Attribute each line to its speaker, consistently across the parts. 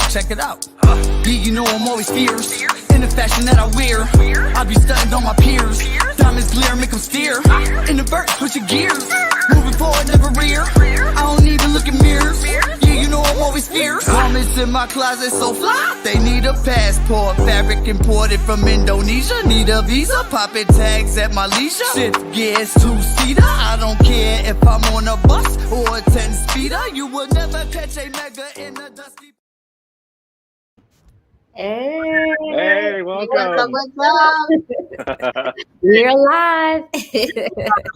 Speaker 1: check it out. Yeah, you know I'm always fierce in the fashion that I wear. I be stunting on my peers. Diamonds glare, make them steer. In the verse, push your gears. Moving forward, never rear. I don't even look in mirrors. Yeah, you know I'm always fierce. Garments in my closet so fly. They need a passport. Fabric imported from Indonesia. Need a visa. Popping tags at my leisure. Shift gears, two-seater. I don't care if I'm on a bus or a 10-speeder. You will never catch a mega in a dusty.
Speaker 2: Hey, welcome.
Speaker 3: We're live.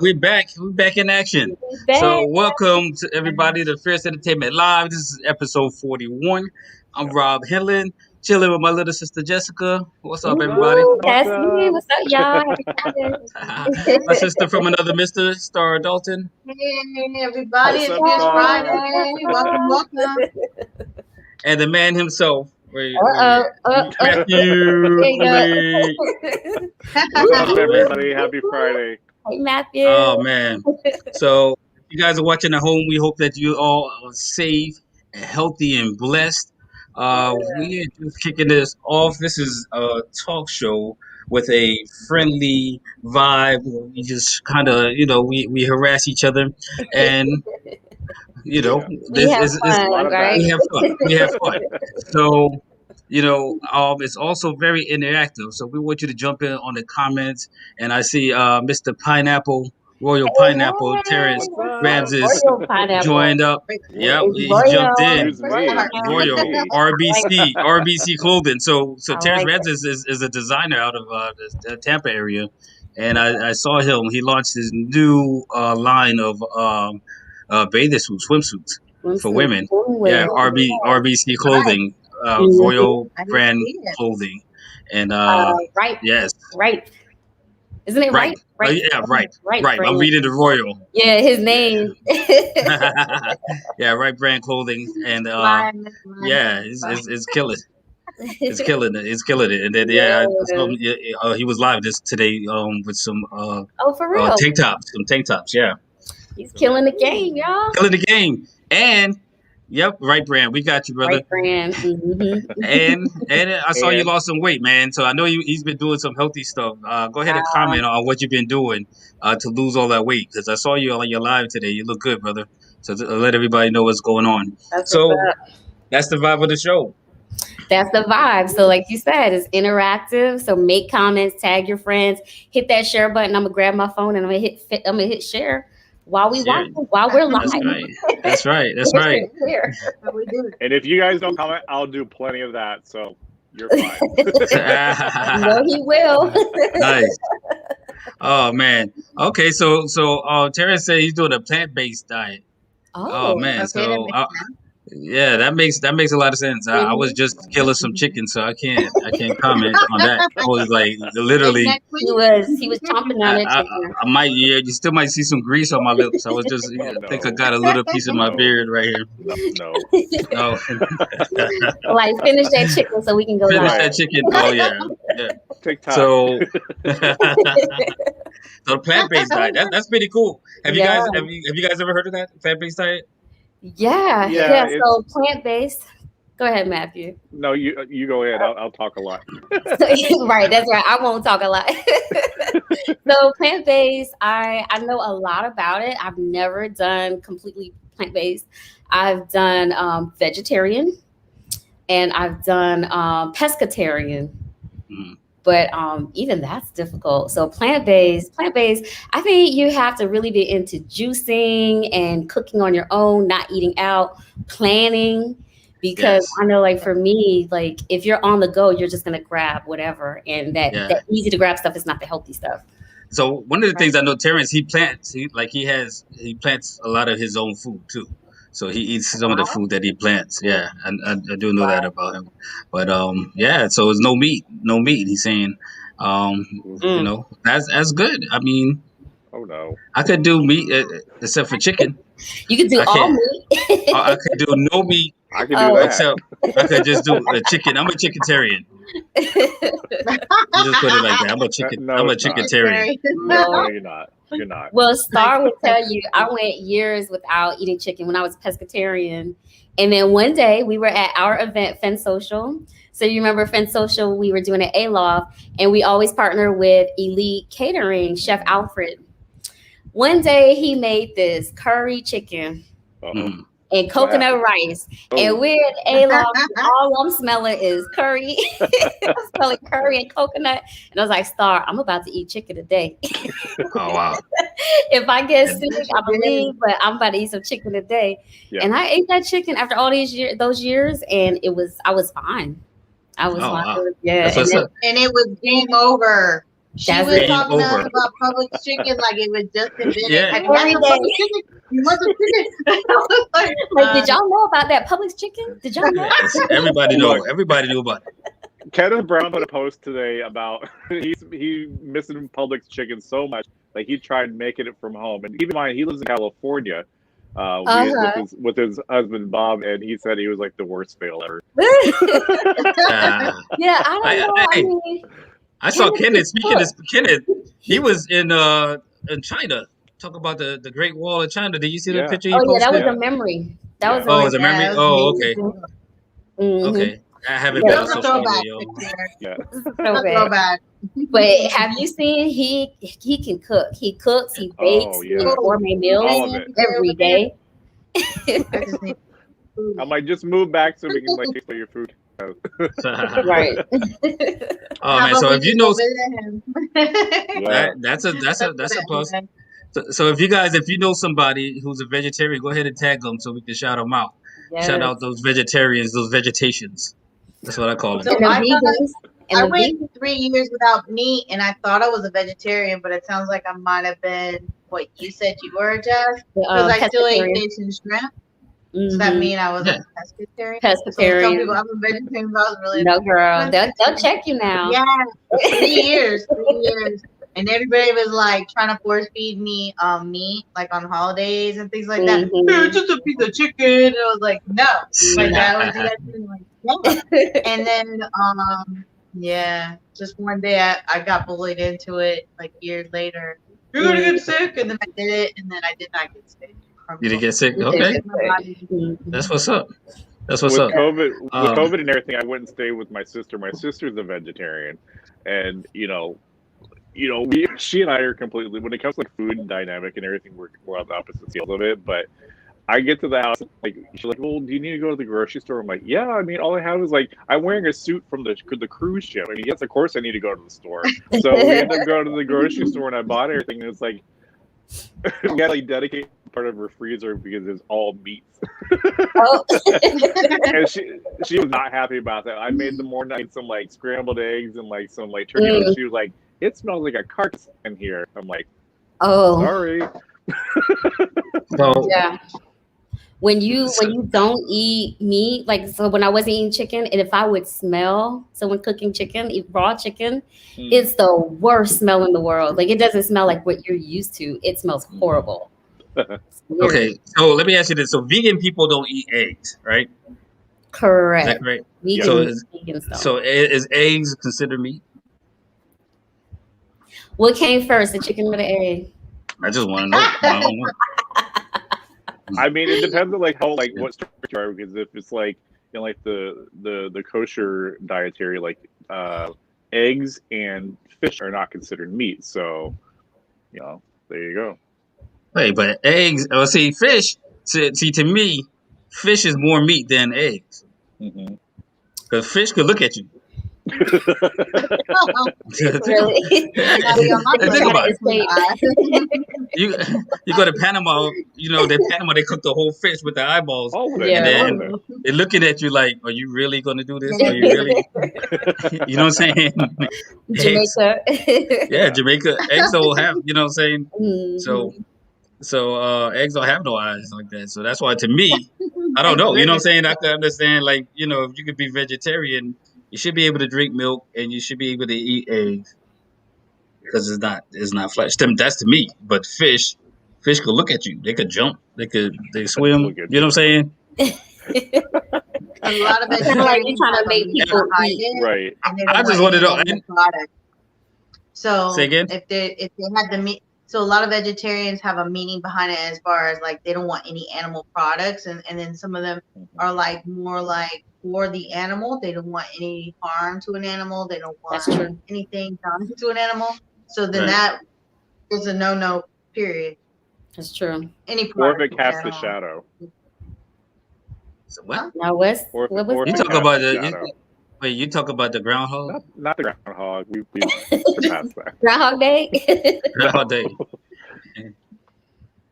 Speaker 4: We're back. We're back in action. So welcome to everybody to Fierce Entertainment Live. This is episode 41. I'm Rob Henlon, chilling with my little sister Jessica. What's up, everybody?
Speaker 3: That's me. What's up, y'all?
Speaker 4: My sister from another Mister, Starr Dalton.
Speaker 5: Hey, everybody. It's Friday. Welcome.
Speaker 4: And the man himself.
Speaker 2: Matthew. What's up, everybody? Happy Friday.
Speaker 3: Hey, Matthew.
Speaker 4: Oh, man. So, if you guys are watching at home, we hope that you all are safe and healthy and blessed. We are just kicking this off. This is a talk show with a friendly vibe. We just kind of, we harass each other. And,
Speaker 3: we have fun.
Speaker 4: We have fun. So, it's also very interactive. So we want you to jump in on the comments. And I see Mr. Royal Pineapple, Terrence Ramses joined up. Yep, he jumped in. Royal RBC Clothing. So Terrence Ramses is a designer out of the Tampa area. And I saw him. He launched his new line of bathing suits, swimsuits for women. Yeah, RBC Clothing, Royal brand clothing, and
Speaker 3: right.
Speaker 4: Yes,
Speaker 3: right. Isn't it right?
Speaker 4: Right. Right. I'm reading the Royal.
Speaker 3: Yeah, his name.
Speaker 4: Yeah, right brand clothing, and it's killing. It's killing it, and then he was live today with some
Speaker 3: for real
Speaker 4: tank tops, yeah.
Speaker 3: He's killing the game, y'all.
Speaker 4: Killing the game. And right brand. We got you, brother.
Speaker 3: Right brand. Mm-hmm.
Speaker 4: And I saw you lost some weight, man. So I know he's been doing some healthy stuff. Go ahead and comment on what you've been doing to lose all that weight, because I saw you on your live today. You look good, brother. So to let everybody know what's going on. That's the vibe of the show.
Speaker 3: That's the vibe. So like you said, it's interactive. So make comments, tag your friends, hit that share button. I'm gonna grab my phone and I'm gonna hit share while we're live.
Speaker 4: That's right.
Speaker 2: And if you guys don't comment, I'll do plenty of that. So you're fine.
Speaker 3: No, he will.
Speaker 4: Nice. Oh man. Okay, so Terrence said he's doing a plant-based diet. Oh man. Okay, so yeah, that makes a lot of sense. I was just killing some chicken, so I can't comment on that. I was like literally.
Speaker 3: He was chomping on it.
Speaker 4: I might, you still might see some grease on my lips. I was just, I think I got a little piece of my beard right here.
Speaker 2: No.
Speaker 3: Like finish that chicken so we can go.
Speaker 4: Finish that chicken. Oh yeah.
Speaker 2: Take time.
Speaker 4: So the plant-based diet. That's pretty cool. Have you guys ever heard of that plant-based diet?
Speaker 3: Yeah. So plant-based. Go ahead, Matthew.
Speaker 2: No, you go ahead. I'll talk a lot.
Speaker 3: Right, that's right. I won't talk a lot. So plant-based, I know a lot about it. I've never done completely plant-based. I've done vegetarian, and I've done pescatarian. But even that's difficult. So plant-based, I think you have to really be into juicing and cooking on your own, not eating out, planning. Because I know, like, for me, like, if you're on the go, you're just going to grab whatever. And that easy to grab stuff is not the healthy stuff. So
Speaker 4: one of the things I know, Terrence, he plants a lot of his own food, too. So he eats some of the food that he plants. Yeah, I do know that about him. But so it's no meat. He's saying, that's good. I mean,
Speaker 2: oh no,
Speaker 4: I could do meat except for chicken.
Speaker 3: You could do all meat.
Speaker 4: I could do no meat.
Speaker 2: I can do that.
Speaker 4: Except I could just do a chicken. I'm a chickentarian. Just put it like that. I'm a chickentarian.
Speaker 2: No, you're not. You're not.
Speaker 3: Well, Starr would tell you I went years without eating chicken when I was pescatarian. And then one day we were at our event, Fen Social. So you remember Fen Social, we were doing an Aloft, and we always partner with Elite Catering, Chef Alfred. One day he made this curry chicken and coconut rice. And we're at Aloft, all I'm smelling is curry. I'm smelling curry and coconut. And I was like, Starr, I'm about to eat chicken today.
Speaker 4: Oh, wow.
Speaker 3: If I get sick, I believe, but I'm about to eat some chicken today. Yeah. And I ate that chicken after all those years, and I was fine. I was fine.
Speaker 4: Wow.
Speaker 3: Yeah.
Speaker 5: And it was game over. She was talking to us about Publix chicken like it was just invented.
Speaker 4: Yeah.
Speaker 5: Every day. You want the chicken?
Speaker 3: Like, did y'all know about that Publix chicken? Did y'all know?
Speaker 4: Yes, everybody know. Everybody knew about it.
Speaker 2: Kenneth Brown put a post today about he missing Publix chicken so much, like he tried making it from home. And keep in mind, he lives in California with his husband Bob, and he said he was like the worst fail ever.
Speaker 3: Yeah, I don't know.
Speaker 4: I saw Kenneth. Speaking of Kenneth, he was in China. Talk about the Great Wall of China. Did you see the picture?
Speaker 3: Oh yeah, that was a memory. That was.
Speaker 4: Oh, it was a memory. Oh, okay. Okay, I haven't been on social media.
Speaker 2: Yeah,
Speaker 5: throwback.
Speaker 3: But have you seen he can cook? He cooks. He bakes. He gourmet meals every day.
Speaker 2: I might just move back so we can like taste your food.
Speaker 3: Right.
Speaker 4: Oh man, so if you know, that's a plus. So if you know somebody who's a vegetarian, go ahead and tag them so we can shout them out. Yes. Shout out those vegetarians, those vegetations. That's what I call them.
Speaker 5: So I went 3 years without meat, and I thought I was a vegetarian, but it sounds like I might have been what you said you were, Jess, because I still ate fish and shrimp. Does that mean I was a pescatarian?
Speaker 3: Pescatarian.
Speaker 5: So some people, I'm a vegetarian, but I was really
Speaker 3: no, girl. They'll check you now.
Speaker 5: Yeah, 3 years. And everybody was like trying to force feed me meat, like on holidays and things like that. It's just a piece of chicken. And I was like, no. My dad would do that too. Like, no. And then, just one day I got bullied into it, like years later. You're gonna get sick, and then I did it, and then I did not get sick.
Speaker 4: You didn't get sick? Okay. That's what's up. That's what's up.
Speaker 2: With COVID and everything, I went and stayed with my sister. My sister's a vegetarian, and she and I are completely, when it comes to like food and dynamic and everything, we're on the opposite fields of it. But I get to the house, like she's like, "Well, do you need to go to the grocery store?" I'm like, "Yeah, I mean, all I have is like I'm wearing a suit from the cruise ship. I mean, yes, of course I need to go to the store." So we ended up going to the grocery store, and I bought everything. And it's like we got to like dedicate part of her freezer because it's all meats. And she was not happy about that. I made the morning night some like scrambled eggs and like some like turkey. And she was like, "It smells like a carcass in here." I'm like, "Oh, sorry."
Speaker 3: Yeah. When you don't eat meat, like so when I wasn't eating chicken, and if I would smell someone cooking chicken, eat raw chicken, it's the worst smell in the world. Like it doesn't smell like what you're used to. It smells horrible.
Speaker 4: Okay, so let me ask you this: so vegan people don't eat eggs, right?
Speaker 3: Correct.
Speaker 4: Is that correct?
Speaker 3: Vegan
Speaker 4: So is eggs considered meat?
Speaker 3: What came first, the chicken or the egg?
Speaker 4: I just want to know.
Speaker 2: I mean, it depends on like how like what structure you are, because if it's like like the kosher dietary, like eggs and fish are not considered meat. So there you go.
Speaker 4: Wait, but eggs? Oh, see, fish. See, to me, fish is more meat than eggs. Because fish could look at you.
Speaker 3: Really?
Speaker 4: Think about it. You go to Panama. Panama, they cook the whole fish with the eyeballs, and then they're looking at you like, "Are you really going to do this? Are you really?" You know what I'm saying?
Speaker 3: Jamaica.
Speaker 4: Jamaica. Eggs don't have. You know what I'm saying? So eggs don't have no eyes like that. So that's why, to me, I don't know. You know what I'm saying? I can understand, like, if you could be vegetarian, you should be able to drink milk and you should be able to eat eggs because it's not flesh. That's to me. But fish could look at you. They could jump. They swim. You know what I'm saying?
Speaker 5: A lot of it is
Speaker 3: like you're trying to make people eat.
Speaker 2: Right.
Speaker 4: I just want to know.
Speaker 5: So
Speaker 4: say again?
Speaker 5: if they had the meat. So a lot of vegetarians have a meaning behind it as far as like they don't want any animal products, and then some of them are like more like for the animal. They don't want any harm to an animal. They don't want anything done to an animal. So then that is a no. Period.
Speaker 3: That's true.
Speaker 5: Any
Speaker 2: or if it
Speaker 5: product
Speaker 2: casts
Speaker 5: at
Speaker 2: a
Speaker 5: all.
Speaker 2: shadow.
Speaker 4: So what?
Speaker 3: Now what
Speaker 2: Or
Speaker 3: was
Speaker 2: if
Speaker 4: You
Speaker 2: it
Speaker 3: that?
Speaker 4: talk
Speaker 2: casts
Speaker 4: about
Speaker 2: a
Speaker 4: the
Speaker 2: shadow.
Speaker 4: wait. You talk about the groundhog.
Speaker 2: Not the groundhog. We surpassed that.
Speaker 3: Groundhog Day?
Speaker 4: Groundhog Day.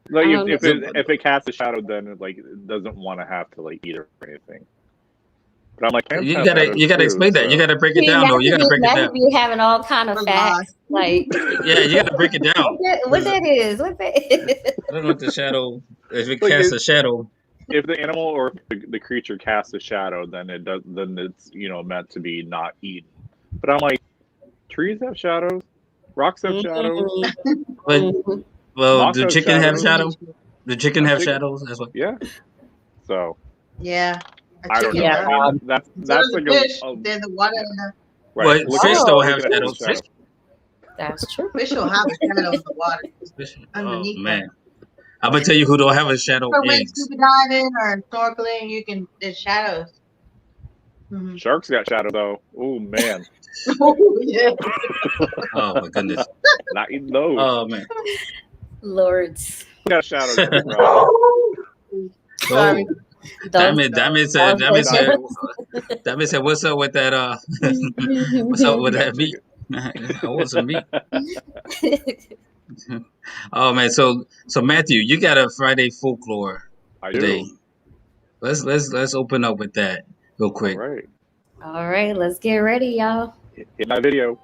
Speaker 2: Like
Speaker 3: I don't
Speaker 2: if it casts a shadow, then it doesn't want to have to like eat or anything. But I'm like, plants
Speaker 4: You
Speaker 2: have
Speaker 4: gotta
Speaker 2: shadows too,
Speaker 4: explain that. You
Speaker 2: so-
Speaker 4: gotta break it
Speaker 3: See,
Speaker 4: down though. You gotta break it
Speaker 3: now
Speaker 4: down.
Speaker 3: you be having all kind of
Speaker 5: We're
Speaker 3: facts.
Speaker 5: lost.
Speaker 3: Like
Speaker 4: Yeah, you gotta break it down.
Speaker 3: what that is? What that?
Speaker 4: I don't know what the shadow. If it
Speaker 2: Like,
Speaker 4: casts a shadow,
Speaker 2: if the animal or the creature casts a shadow, then it does. Then it's meant to be not eaten. But I'm like, trees have shadows, rocks have shadows,
Speaker 4: but
Speaker 3: Mhm.
Speaker 4: well,
Speaker 2: moss
Speaker 4: do
Speaker 2: has
Speaker 4: chicken have
Speaker 2: shadows.
Speaker 4: shadow? The chicken
Speaker 2: A
Speaker 4: have
Speaker 2: chicken-
Speaker 4: shadows as well.
Speaker 2: Yeah. So
Speaker 5: Yeah. A
Speaker 2: I don't know.
Speaker 5: chicken
Speaker 3: Yeah.
Speaker 5: does.
Speaker 2: I mean, that's
Speaker 5: So does
Speaker 2: like
Speaker 5: the fish.
Speaker 2: a
Speaker 5: They're the water.
Speaker 2: right.
Speaker 4: Well,
Speaker 2: Look
Speaker 4: fish
Speaker 2: at-
Speaker 4: don't
Speaker 2: look
Speaker 4: have
Speaker 2: at a
Speaker 4: shadows.
Speaker 2: shadow.
Speaker 4: Fish,
Speaker 3: That's true.
Speaker 5: Fish will have a shadow in the water
Speaker 4: fish. Oh
Speaker 5: underneath them.
Speaker 4: man, I'm gonna tell you who don't have a shadow.
Speaker 5: So when
Speaker 4: Eggs.
Speaker 5: scuba diving or snorkeling, there's shadows. Mhm.
Speaker 2: Sharks got shadow though. Oh man,
Speaker 5: Yeah.
Speaker 4: Oh my goodness.
Speaker 2: not eating those.
Speaker 4: Oh man.
Speaker 3: Lords.
Speaker 2: Got a shadow. Too, Rob.
Speaker 5: Sorry.
Speaker 4: Oh, Damn it said, what's up with that? What's up with that meat? I want some meat. Oh man, so Matthew, you got a Friday folklore
Speaker 2: I
Speaker 4: today.
Speaker 2: do.
Speaker 4: Let's open up with that real
Speaker 2: All
Speaker 4: quick.
Speaker 2: right.
Speaker 3: All right, let's get ready, y'all.
Speaker 2: Hit my video.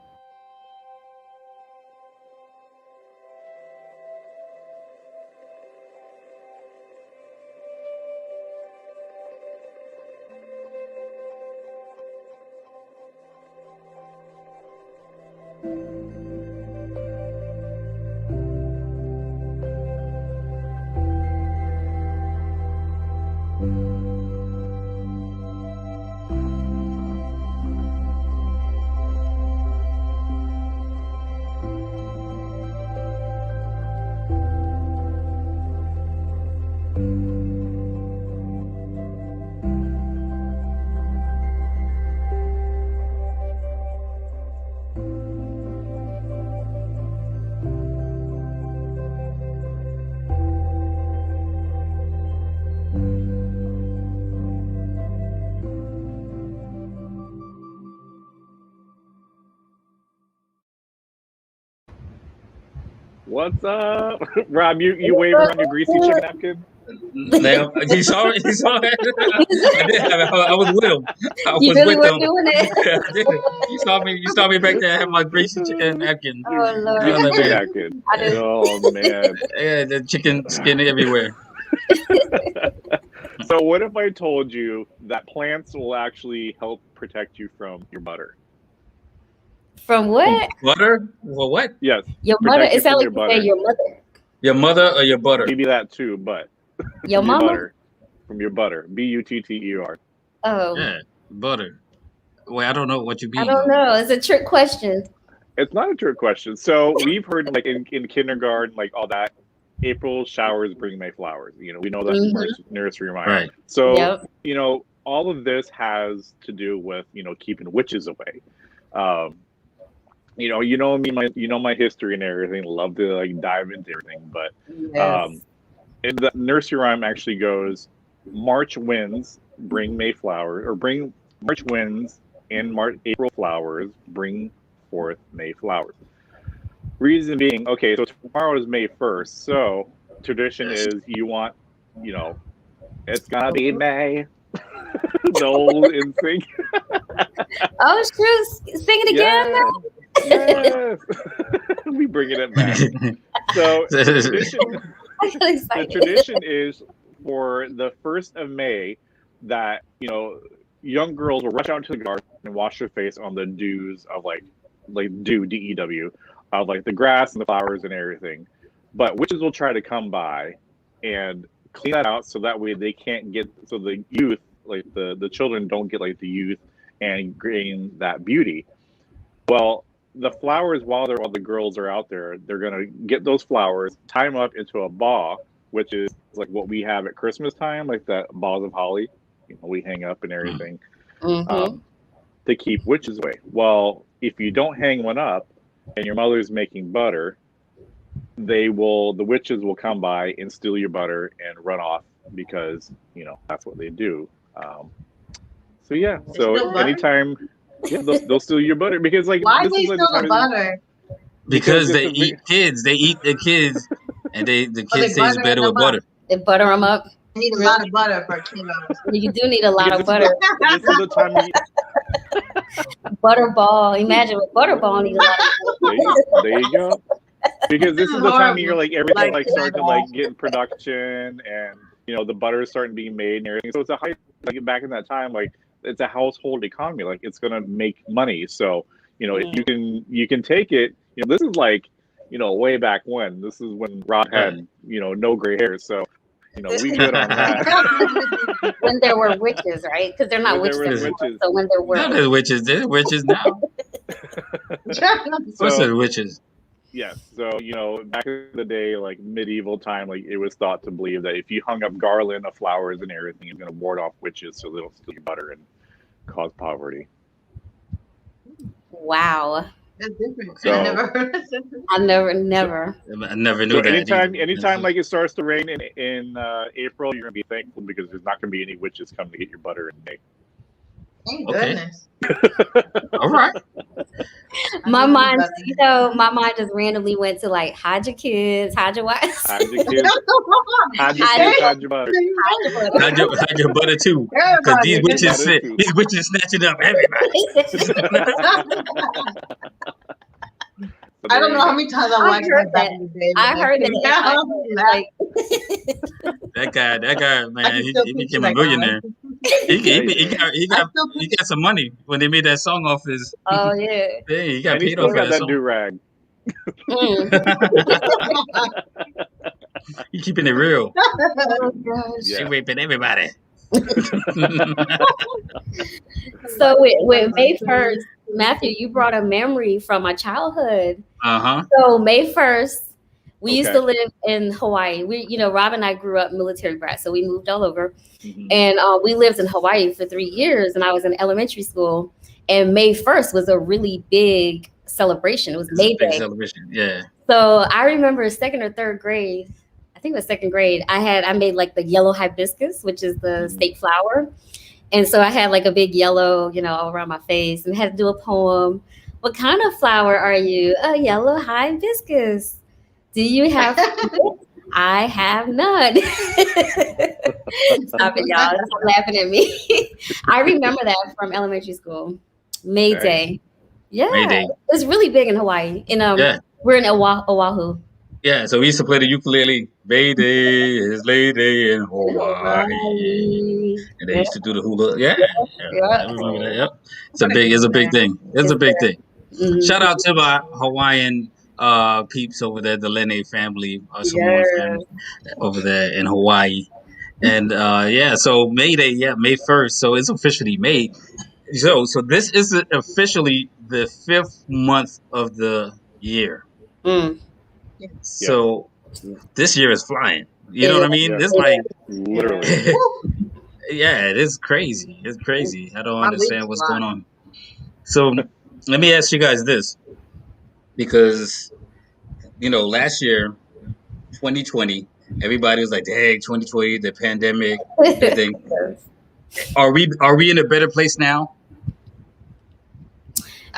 Speaker 2: What's up, Rob? You waving around your greasy chicken napkin?
Speaker 4: Now, you saw it. You saw it. I was with him. I
Speaker 3: You
Speaker 4: was
Speaker 3: really
Speaker 4: with
Speaker 3: were
Speaker 4: him.
Speaker 3: doing it?
Speaker 4: I did. You saw me. You saw me back there. I had my greasy chicken napkin.
Speaker 3: Oh Lord.
Speaker 4: Yeah,
Speaker 2: Greasy
Speaker 4: man.
Speaker 2: napkin.
Speaker 3: I did.
Speaker 2: Oh man.
Speaker 4: Yeah, the chicken skin everywhere.
Speaker 2: So what if I told you that plants will actually help protect you from your butter?
Speaker 3: From what?
Speaker 4: Butter? Well, what?
Speaker 2: Yes,
Speaker 3: Your mother?
Speaker 2: protect you
Speaker 3: It sounds
Speaker 2: from
Speaker 3: like
Speaker 2: your
Speaker 3: you say
Speaker 2: butter.
Speaker 3: your mother.
Speaker 4: Your mother or your butter?
Speaker 2: Maybe that too, but
Speaker 3: Your
Speaker 2: from
Speaker 3: mama?
Speaker 2: your butter. From your butter. Butter.
Speaker 3: Oh,
Speaker 4: Yeah, butter. Well, I don't know what you mean.
Speaker 3: I don't know. It's a trick question.
Speaker 2: It's not a trick question. So we've heard like in kindergarten, like all that. April showers bring May flowers. We know that from our nursery rhyme.
Speaker 4: Right.
Speaker 2: So
Speaker 3: Yep.
Speaker 2: all of this has to do with keeping witches away. Me, my history and everything. Love to like dive into everything, but
Speaker 3: Yes.
Speaker 2: and the nursery rhyme actually goes, March winds bring May flowers, or bring March winds and April flowers bring forth May flowers. Reason being, okay, so tomorrow is May 1st, so tradition is you want, it's gonna be May. The old in sync.
Speaker 3: Oh, true. Sing it again.
Speaker 2: Yes. We bringing it back. So
Speaker 3: I got
Speaker 2: the
Speaker 3: excited.
Speaker 2: tradition is for the 1st of May that young girls will rush out into the garden and wash their face on the dews of like dew, DEW, of like the grass and the flowers and everything. But witches will try to come by and clean that out so that way they can't get, so the youth, like the children don't get like the youth and gain that beauty. Well, the flowers, while the girls are out there, they're gonna get those flowers, tie them up into a ball, which is like what we have at Christmas time, like the balls of holly, we hang up and everything, to keep witches away. Well, if you don't hang one up, and your mother's making butter, the witches will come by and steal your butter and run off because that's what they do. So yeah, so anytime. Yeah, they'll steal your butter because
Speaker 5: why do they steal the butter?
Speaker 4: Because they eat kids. They eat the kids, and the kids taste better with butter.
Speaker 3: They butter them up.
Speaker 5: You need a lot of butter for kilos.
Speaker 3: You do need a lot of butter.
Speaker 2: This is the time
Speaker 3: Butterball. Imagine with Butterball need a lot of butter.
Speaker 2: There you go. Because this is the time of year everything starting to get in production, and the butter is starting to be made and everything. So it's a high back in that time it's a household economy. It's going to make money. So, if you can take it, this is way back when. This is when Rob had, no gray hair. So, we good on that.
Speaker 3: When there were witches, right? Because they're not witches anymore. So when there were.
Speaker 4: No, they're witches. They're witches now. What's the witches?
Speaker 2: Yes. So, back in the day, medieval time, it was thought to believe that if you hung up garland of flowers and everything, it's going to ward off witches so they don't steal your butter and cause poverty.
Speaker 3: Wow.
Speaker 5: That's different.
Speaker 2: So,
Speaker 5: I never heard of it.
Speaker 3: I never.
Speaker 4: I never knew that.
Speaker 2: Anytime it starts to rain in April, you're going to be thankful because there's not going to be any witches coming to get your butter in May.
Speaker 5: Thank goodness.
Speaker 4: All right.
Speaker 3: My mind just randomly went to hide your kids, hide your wives.
Speaker 2: Hide your kids. Hide your butter.
Speaker 4: Hide your butter too. Because these witches snatching up everybody.
Speaker 5: I don't know how many times I watched that back in the day.
Speaker 3: I heard that.
Speaker 4: That guy, man, he became a millionaire. He got some money when they made that song off his.
Speaker 3: Oh yeah.
Speaker 4: He got paid off
Speaker 2: that
Speaker 4: song.
Speaker 2: do rag.
Speaker 4: He keeping it real.
Speaker 3: Oh gosh.
Speaker 4: She raping everybody.
Speaker 3: So with May 1st, Matthew, you brought a memory from my childhood. So May 1st, we used to live in Hawaii. Rob and I grew up military brats, so we moved all over. And we lived in Hawaii for 3 years, and I was in elementary school. And May 1st was a really big celebration. It was May Day.
Speaker 4: Big celebration, yeah.
Speaker 3: So I remember second or third grade, I think it was second grade, I made the yellow hibiscus, which is the state flower. And so I had a big yellow, all around my face, and had to do a poem. What kind of flower are you? A yellow hibiscus. Do you have? I have none. Stop it, y'all. Stop laughing at me. I remember that from elementary school. May Day. Yeah.
Speaker 4: May Day.
Speaker 3: It's really big in Hawaii. We're in Oahu.
Speaker 4: Yeah, so we used to play the ukulele. May Day is lady in Hawaii. And they used to do the hula. Yeah. I remember that. Yep. It's a big thing. It's a big thing. Shout out to my Hawaiian peeps over there, the Lene family, Samoan family over there in Hawaii. And so May Day, May 1st. So it's officially May. So this is officially the 5th month of the year. So this year is flying. You know what I mean? It's
Speaker 2: literally.
Speaker 4: It is crazy. It's crazy. I don't understand what's going on. So let me ask you guys this, because last year, 2020, everybody was like, "Dang, 2020, the pandemic, everything." Are we in a better place now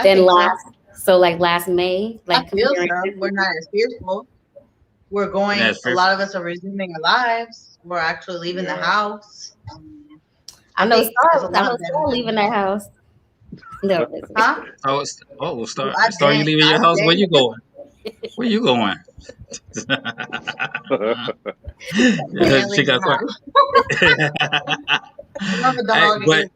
Speaker 3: than last? So last May,
Speaker 5: I feel so. We're not as fearful. We're going. A lot of us are resuming our lives. We're actually leaving the house.
Speaker 3: I know Starr leaving that house. No,
Speaker 5: huh?
Speaker 4: Starr, you leaving your house? Where you going? Where you going? She got quiet.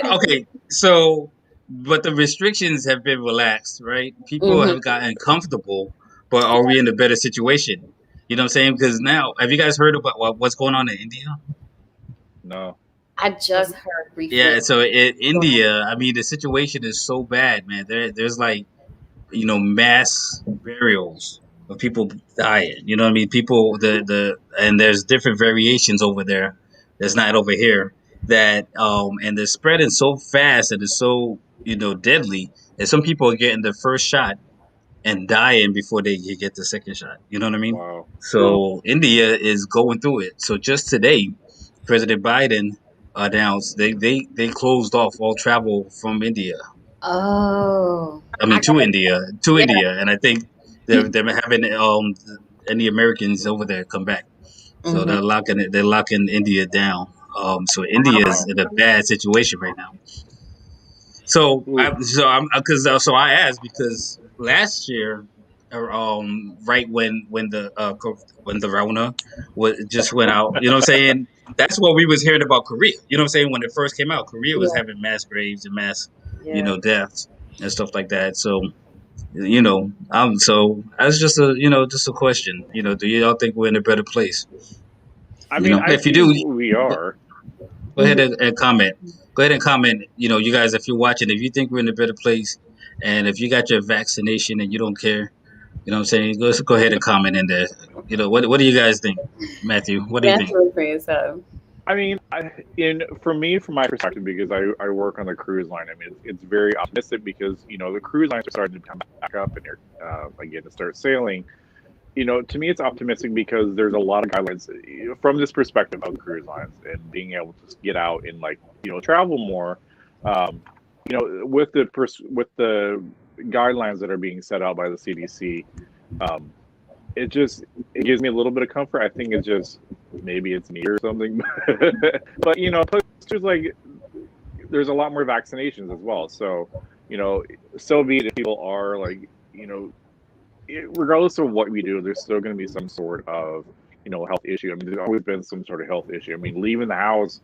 Speaker 4: Okay, so. But the restrictions have been relaxed, right? People have gotten comfortable, but are we in a better situation? You know what I'm saying? Because now, have you guys heard about what's going on in India?
Speaker 2: No.
Speaker 3: I just heard briefly.
Speaker 4: Yeah, so in India, I mean, the situation is so bad, man. There's mass burials of people dying. You know what I mean? People, and there's different variations over there. That's not over here. And they're spreading so fast and it's so deadly that some people are getting the first shot and dying before they get the second shot. You know what I mean?
Speaker 2: Wow.
Speaker 4: So India is going through it. So just today, President Biden announced they closed off all travel from India.
Speaker 3: Oh,
Speaker 4: I mean, to India,
Speaker 3: Yeah.
Speaker 4: and I think they're having any Americans over there come back. So
Speaker 3: Mhm.
Speaker 4: they're locking India down. So India is
Speaker 2: Wow.
Speaker 4: in a bad situation right now. So
Speaker 2: Ooh.
Speaker 4: I asked because last year, right when the Rona just went out, you know what I'm saying? That's what we was hearing about Korea. You know what I'm saying? When it first came out, Korea was
Speaker 3: Yeah.
Speaker 4: having mass graves and mass,
Speaker 3: Yeah.
Speaker 4: deaths and stuff like that. So so that's just a question. Do y'all think we're in a better place?
Speaker 2: I mean, I
Speaker 4: If you
Speaker 2: think
Speaker 4: do,
Speaker 2: we are.
Speaker 4: go ahead
Speaker 3: Mhm.
Speaker 4: and comment. Go ahead and comment. You guys, if you're watching, if you think we're in a better place, and if you got your vaccination and you don't care, what I'm saying, go ahead and comment in there. What do you guys think, Matthew? What do you
Speaker 3: That's
Speaker 4: think?
Speaker 3: what I'm so.
Speaker 2: I mean, from my perspective, because I work on the cruise line. I mean, it's very optimistic because the cruise lines are starting to come back up and they're again to start sailing. To me, it's optimistic because there's a lot of guidelines from this perspective of the cruise lines and being able to get out and travel more. Um, with the guidelines that are being set out by the CDC, um, it gives me a little bit of comfort. I think it's just maybe it's me or something, but plus there's there's a lot more vaccinations as well. So so be it if people are regardless of what we do, there's still going to be some sort of health issue. I mean, there's always been some sort of health issue. I mean, leaving the house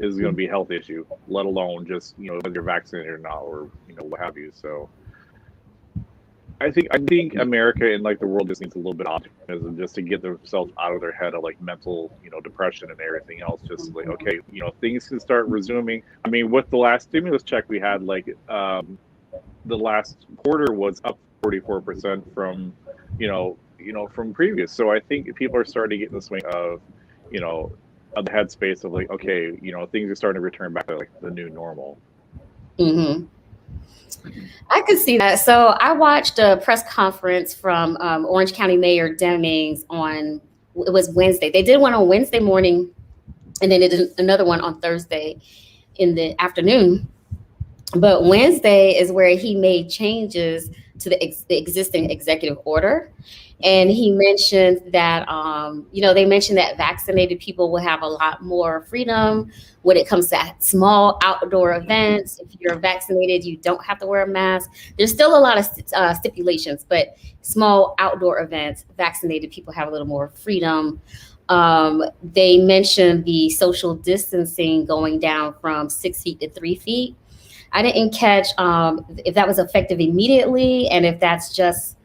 Speaker 2: is going to be a health issue, let alone just whether you're vaccinated or not, or what have you. So I think America and the world just needs a little bit of optimism just to get themselves out of their head of mental depression and everything else. Just okay, things can start resuming. I mean, with the last stimulus check we had, the last quarter was up 44% from from previous. So I think people are starting to get in the swing of of the headspace of okay, things are starting to return back to the new normal.
Speaker 3: Mhm. I could see that. So I watched a press conference from Orange County Mayor Demings on it was Wednesday. They did one on Wednesday morning, and then they did another one on Thursday in the afternoon. But Wednesday is where he made changes to the existing executive order. And he mentioned that, they mentioned that vaccinated people will have a lot more freedom when it comes to small outdoor events. If you're vaccinated, you don't have to wear a mask. There's still a lot of stipulations, but small outdoor events, vaccinated people have a little more freedom. They mentioned the social distancing going down from 6 feet to 3 feet. I didn't catch if that was effective immediately and if that's just,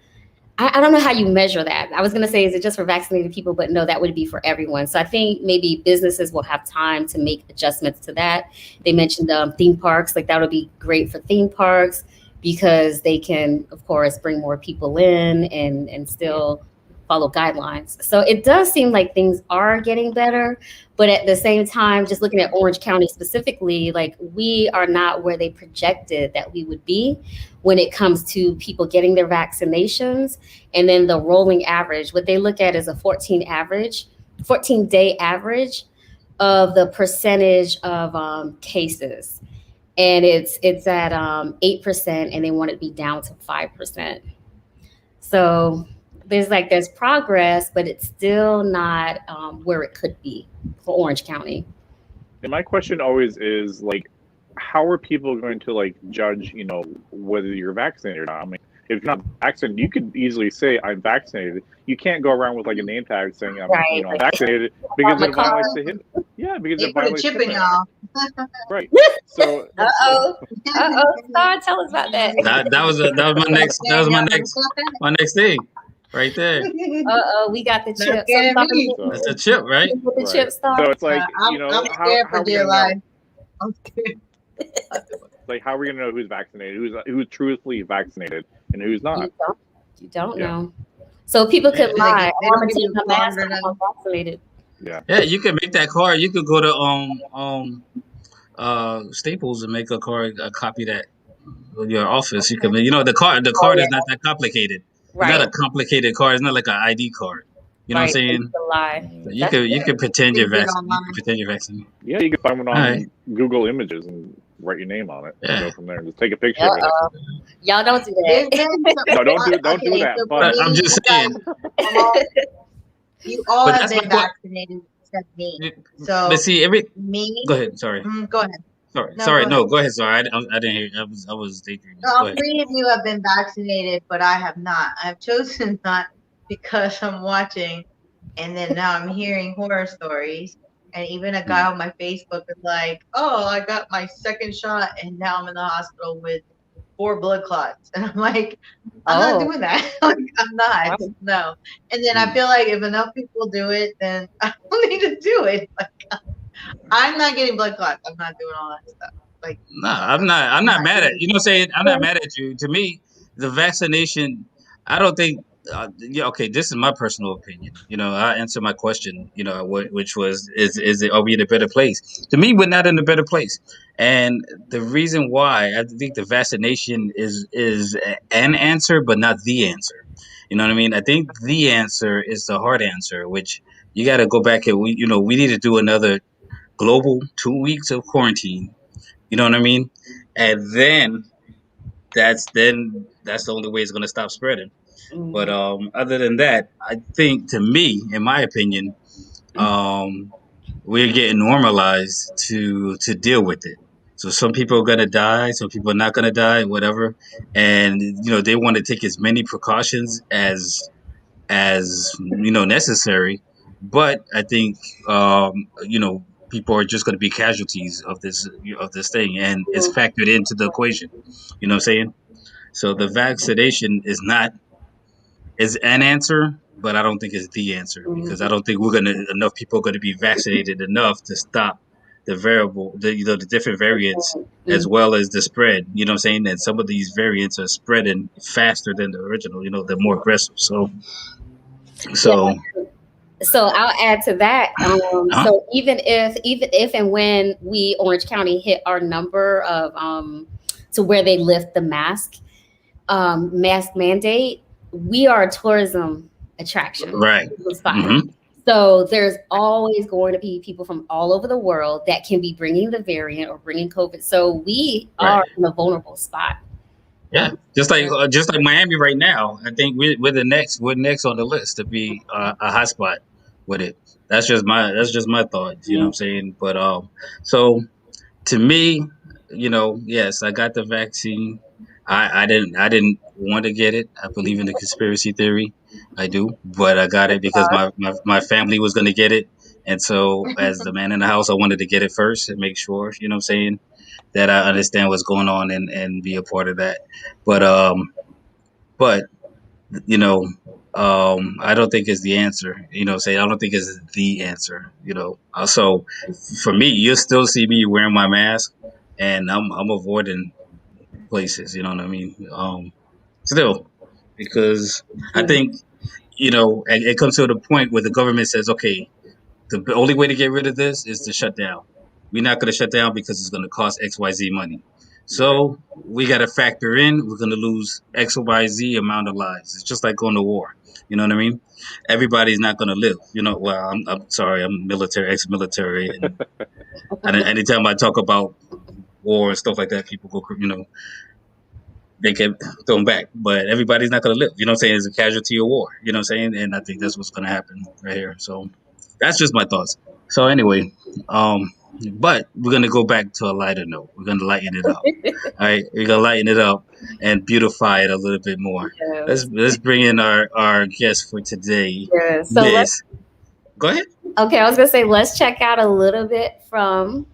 Speaker 3: I don't know how you measure that. I was going to say, is it just for vaccinated people? But no, that would be for everyone. So I think maybe businesses will have time to make adjustments to that. They mentioned theme parks, that would be great for theme parks because they can, of course, bring more people in and still follow guidelines. So it does seem like things are getting better. But at the same time, just looking at Orange County specifically, we are not where they projected that we would be when it comes to people getting their vaccinations. And then the rolling average, what they look at is a 14-day average of the percentage of cases. And it's at 8%, and they want it to be down to 5%. So there's progress, but it's still not where it could be for Orange County.
Speaker 2: And my question always is how are people going to judge whether you're vaccinated or not? I mean, if you're not vaccinated, you could easily say I'm vaccinated. You can't go around with a name tag saying I'm
Speaker 3: Right.
Speaker 2: I'm vaccinated because it violates the because
Speaker 5: They
Speaker 2: it
Speaker 5: put a
Speaker 2: violates
Speaker 5: chip in
Speaker 2: HIPAA.
Speaker 5: y'all.
Speaker 2: Right. So
Speaker 3: Star, tell us about that.
Speaker 4: That was my next thing right there.
Speaker 3: We got the
Speaker 5: Not
Speaker 3: chip.
Speaker 5: scared of me.
Speaker 4: That's a chip, right?
Speaker 3: With the
Speaker 2: Right.
Speaker 3: chip, Star.
Speaker 2: So it's
Speaker 5: I'm
Speaker 2: how
Speaker 5: scared
Speaker 2: are
Speaker 5: for
Speaker 2: we
Speaker 5: dear
Speaker 2: gonna know?
Speaker 5: life. I'm scared.
Speaker 2: Like, how are we gonna know who's vaccinated, who's truthfully vaccinated, and who's not?
Speaker 3: You don't
Speaker 2: Yeah.
Speaker 3: know. So people could
Speaker 5: They
Speaker 3: lie.
Speaker 5: don't
Speaker 3: I'm gonna
Speaker 5: give
Speaker 3: take
Speaker 5: you
Speaker 3: my mask
Speaker 5: longer
Speaker 3: off, I'm vaccinated.
Speaker 2: Yeah.
Speaker 4: Yeah, you can make that card. You could go to Staples and make a card, copy that with your office. You can, the card is not that complicated. It's not
Speaker 3: Right.
Speaker 4: a complicated card. It's not like an ID card. You know what I'm
Speaker 3: Right. It's
Speaker 4: saying?
Speaker 3: a lie.
Speaker 4: So you can pretend
Speaker 5: You
Speaker 4: you're
Speaker 5: can do it
Speaker 4: vaccinated. You
Speaker 5: online.
Speaker 4: can pretend you're vaccinated.
Speaker 2: Yeah, you can find one on
Speaker 4: All right.
Speaker 2: Google Images and write your name on it.
Speaker 4: Yeah.
Speaker 2: And go from there. Just take a picture of it.
Speaker 3: Y'all don't do
Speaker 5: There's
Speaker 3: that.
Speaker 5: been some-
Speaker 2: No, don't do
Speaker 5: okay,
Speaker 2: that.
Speaker 5: so
Speaker 2: But
Speaker 5: for
Speaker 4: I'm
Speaker 5: me,
Speaker 4: just
Speaker 5: you guys
Speaker 4: saying.
Speaker 5: You all
Speaker 4: But
Speaker 5: have
Speaker 4: that's
Speaker 5: been
Speaker 4: my point.
Speaker 5: vaccinated except me. So
Speaker 4: But see,
Speaker 5: me.
Speaker 4: Go ahead. Sorry.
Speaker 5: Go ahead.
Speaker 4: Sorry.
Speaker 5: No,
Speaker 4: Sorry.
Speaker 5: go
Speaker 4: No,
Speaker 5: ahead.
Speaker 4: go ahead. Sorry, I didn't hear. I was daydreaming.
Speaker 5: No,
Speaker 4: Go
Speaker 5: all
Speaker 4: ahead.
Speaker 5: 3 of you have been vaccinated, but I have not. I've chosen not because I'm watching, and then now I'm hearing horror stories. And even a guy on my Facebook is like, "Oh, I got my second shot, and now I'm in the hospital with 4 blood clots." And I'm like, "I'm not doing that. Like, I'm not. No." And then I feel like if enough people do it, then I don't need to do it. Like, I'm not getting blood clots. I'm not doing all that stuff. Like,
Speaker 4: Nah, I'm not mad at, you know what I'm saying? I'm not mad at you. To me, the vaccination, I don't think okay, this is my personal opinion. I answer my question, which was is it, are we in a better place? To me, we're not in a better place. And the reason why I think the vaccination is an answer but not the answer. You know what I mean? I think the answer is the hard answer, which you got to go back and we need to do another global 2 weeks of quarantine. You know what I mean? And then that's the only way it's going to stop spreading. But other than that, I think, to me, in my opinion, we're getting normalized to deal with it. So some people are going to die, some people are not going to die, whatever. And they want to take as many precautions as necessary. But I think people are just going to be casualties of this thing, and it's factored into the equation. You know what I'm saying? So the vaccination is an answer, but I don't think it's the answer, because I don't think enough people are going to be vaccinated enough to stop the different variants as well as the spread. You know what I'm saying? And some of these variants are spreading faster than the original. They're more aggressive. So
Speaker 3: So I'll add to that. So even if and when we Orange County hit our number of to where they lift the mask mandate, we are a tourism attraction,
Speaker 4: right?
Speaker 3: So there's always going to be people from all over the world that can be bringing the variant or bringing COVID. So we are in a vulnerable spot.
Speaker 4: Yeah, just like Miami right now. I think we're next on the list to be a hotspot with it. That's just my thoughts. You know what I'm saying? But so to me, yes, I got the vaccine. I didn't want to get it. I believe in the conspiracy theory. I do, but I got it because my family was going to get it, and so as the man in the house, I wanted to get it first and make sure. You know what I'm saying? That I understand what's going on and be a part of that. But I don't think it's the answer. I don't think it's the answer. So for me, you'll still see me wearing my mask, and I'm avoiding places. You know what I mean? Still, because I think it comes to the point where the government says, okay, the only way to get rid of this is to shut down. We're not going to shut down because it's going to cost XYZ money. So we got to factor in, we're going to lose XYZ amount of lives. It's just like going to war. You know what I mean? Everybody's not going to live. Well, I'm sorry, I'm military, ex-military. And anytime I talk about war and stuff like that, people go, they get thrown back. But everybody's not going to live. You know what I'm saying? It's a casualty of war. You know what I'm saying? And I think that's what's going to happen right here. So that's just my thoughts. So anyway, but we're going to go back to a lighter note. We're going to lighten it up. All right. We're going to lighten it up and beautify it a little bit more. Yes. Let's bring in our guest for today.
Speaker 3: Yes. So
Speaker 4: go ahead.
Speaker 3: Okay. I was going to say, let's check out a little bit from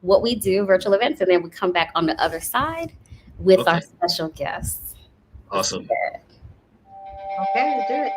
Speaker 3: what we do, virtual events, and then we come back on the other side with our special guests.
Speaker 4: Awesome.
Speaker 5: Okay, let's do it.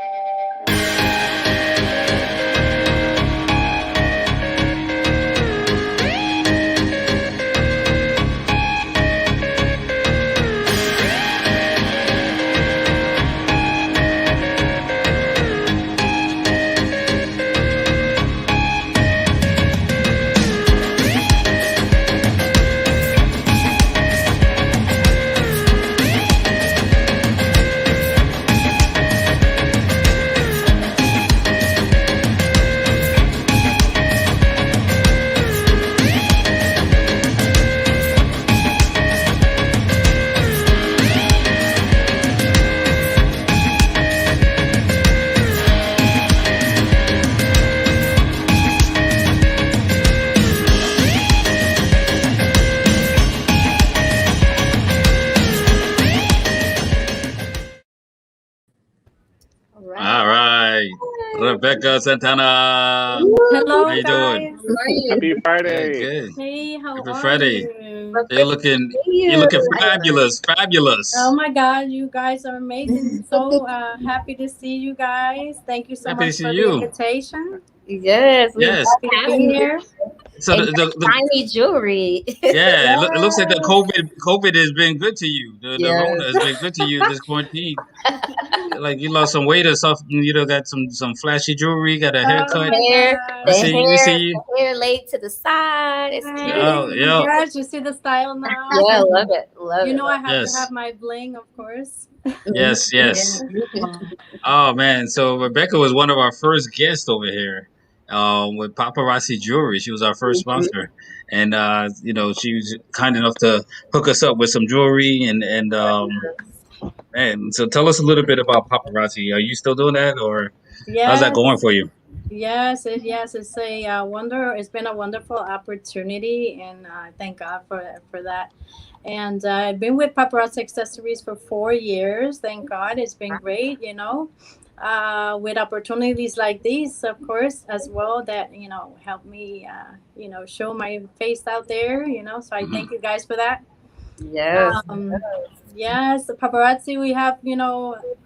Speaker 4: Rebecca Santana.
Speaker 6: Hello,
Speaker 4: How you
Speaker 6: guys.
Speaker 4: doing?
Speaker 2: Happy
Speaker 4: Good,
Speaker 2: Friday.
Speaker 4: good.
Speaker 6: Hey, how
Speaker 4: Happy
Speaker 6: are
Speaker 4: Friday.
Speaker 6: you?
Speaker 4: You're looking fabulous,
Speaker 6: Oh
Speaker 4: fabulous.
Speaker 6: my God, you guys are amazing. So happy to see you guys. Thank you so
Speaker 4: Happy to
Speaker 6: much
Speaker 4: see
Speaker 6: for the
Speaker 4: you.
Speaker 6: invitation.
Speaker 3: Yes, we love
Speaker 4: Yes.
Speaker 6: Happy to be
Speaker 3: having you.
Speaker 6: here.
Speaker 4: So
Speaker 3: And your shiny jewelry.
Speaker 4: yeah, it looks like the
Speaker 6: Yes.
Speaker 4: COVID has been good to you. The
Speaker 3: Yes.
Speaker 4: Rona has been good to you this quarantine. Like you lost some weight or something. You know, got some flashy jewelry, got a
Speaker 6: Oh
Speaker 4: haircut.
Speaker 6: my
Speaker 3: Hair,
Speaker 6: God.
Speaker 4: We see, we see you.
Speaker 3: the hair laid to the side. It's cute.
Speaker 4: Oh, yeah,
Speaker 6: Yes, you see the style now.
Speaker 3: Yeah, love it. Love
Speaker 6: You
Speaker 3: it.
Speaker 6: know I
Speaker 3: Love
Speaker 6: have to
Speaker 4: yes,
Speaker 6: have my bling, of course.
Speaker 3: it.
Speaker 4: yes,
Speaker 5: Yeah,
Speaker 4: yes.
Speaker 5: beautiful.
Speaker 4: Oh man, so Rebecca was one of our first guests over here, with Paparazzi Jewelry. She was our first
Speaker 3: Mhm.
Speaker 4: sponsor, and she was kind enough to hook us up with some jewelry and so tell us a little bit about Paparazzi. Are you still doing that, or how's that
Speaker 6: Yes.
Speaker 4: going for you?
Speaker 6: Yes, it's a wonder. It's been a wonderful opportunity, and thank God for that. And I've been with Paparazzi Accessories for 4 years. Thank God, it's been great. With opportunities like these, of course, as well, that help me, show my face out there. So I
Speaker 4: Hmm.
Speaker 6: thank you guys for that.
Speaker 3: Yes.
Speaker 6: Um, yes, the paparazzi.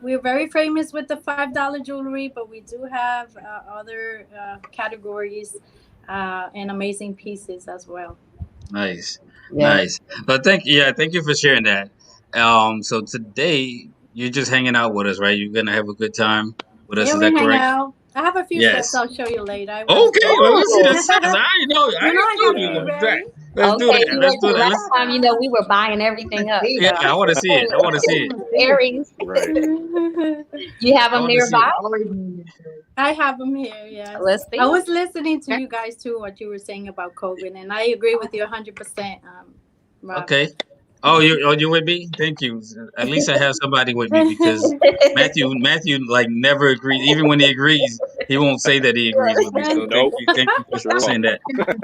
Speaker 6: We're very famous with the $5 jewelry, but we do have other categories and amazing pieces as well.
Speaker 4: Nice,
Speaker 3: Yes.
Speaker 4: nice. But thank you for sharing that. So today you're just hanging out with us, right? You're gonna have a good time with us.
Speaker 6: Yeah,
Speaker 4: Is
Speaker 6: we
Speaker 4: that
Speaker 6: hang
Speaker 4: correct?
Speaker 6: out. I have a few sets
Speaker 4: Yes.
Speaker 6: I'll show you later. I was
Speaker 4: Okay, well, let's see the
Speaker 3: Ooh.
Speaker 4: sets. I
Speaker 6: I
Speaker 4: didn't
Speaker 6: gotta
Speaker 4: know you
Speaker 6: be
Speaker 4: were gonna do that.
Speaker 6: ready.
Speaker 4: Let's do
Speaker 3: Okay,
Speaker 4: that.
Speaker 3: you
Speaker 4: Let's
Speaker 3: know,
Speaker 4: do that.
Speaker 3: last time, we were buying everything up.
Speaker 5: See,
Speaker 3: So
Speaker 4: Yeah, I want to see it. I want to see it.
Speaker 3: earrings.
Speaker 2: Right.
Speaker 3: You have
Speaker 4: I
Speaker 3: them
Speaker 4: want to see
Speaker 3: nearby?
Speaker 4: it.
Speaker 5: always needed to.
Speaker 6: I have them here. Yes,
Speaker 3: Let's
Speaker 6: I
Speaker 3: see.
Speaker 6: was listening to you guys too. What you were saying about COVID, and I agree with you 100%. Rob.
Speaker 4: Okay. Oh, you with me? Thank you. At least I have somebody with me because Matthew like never agrees. Even when he agrees, he won't say that he agrees with me. So
Speaker 2: Nope.
Speaker 4: thank you for
Speaker 2: Sure
Speaker 4: saying
Speaker 2: won't.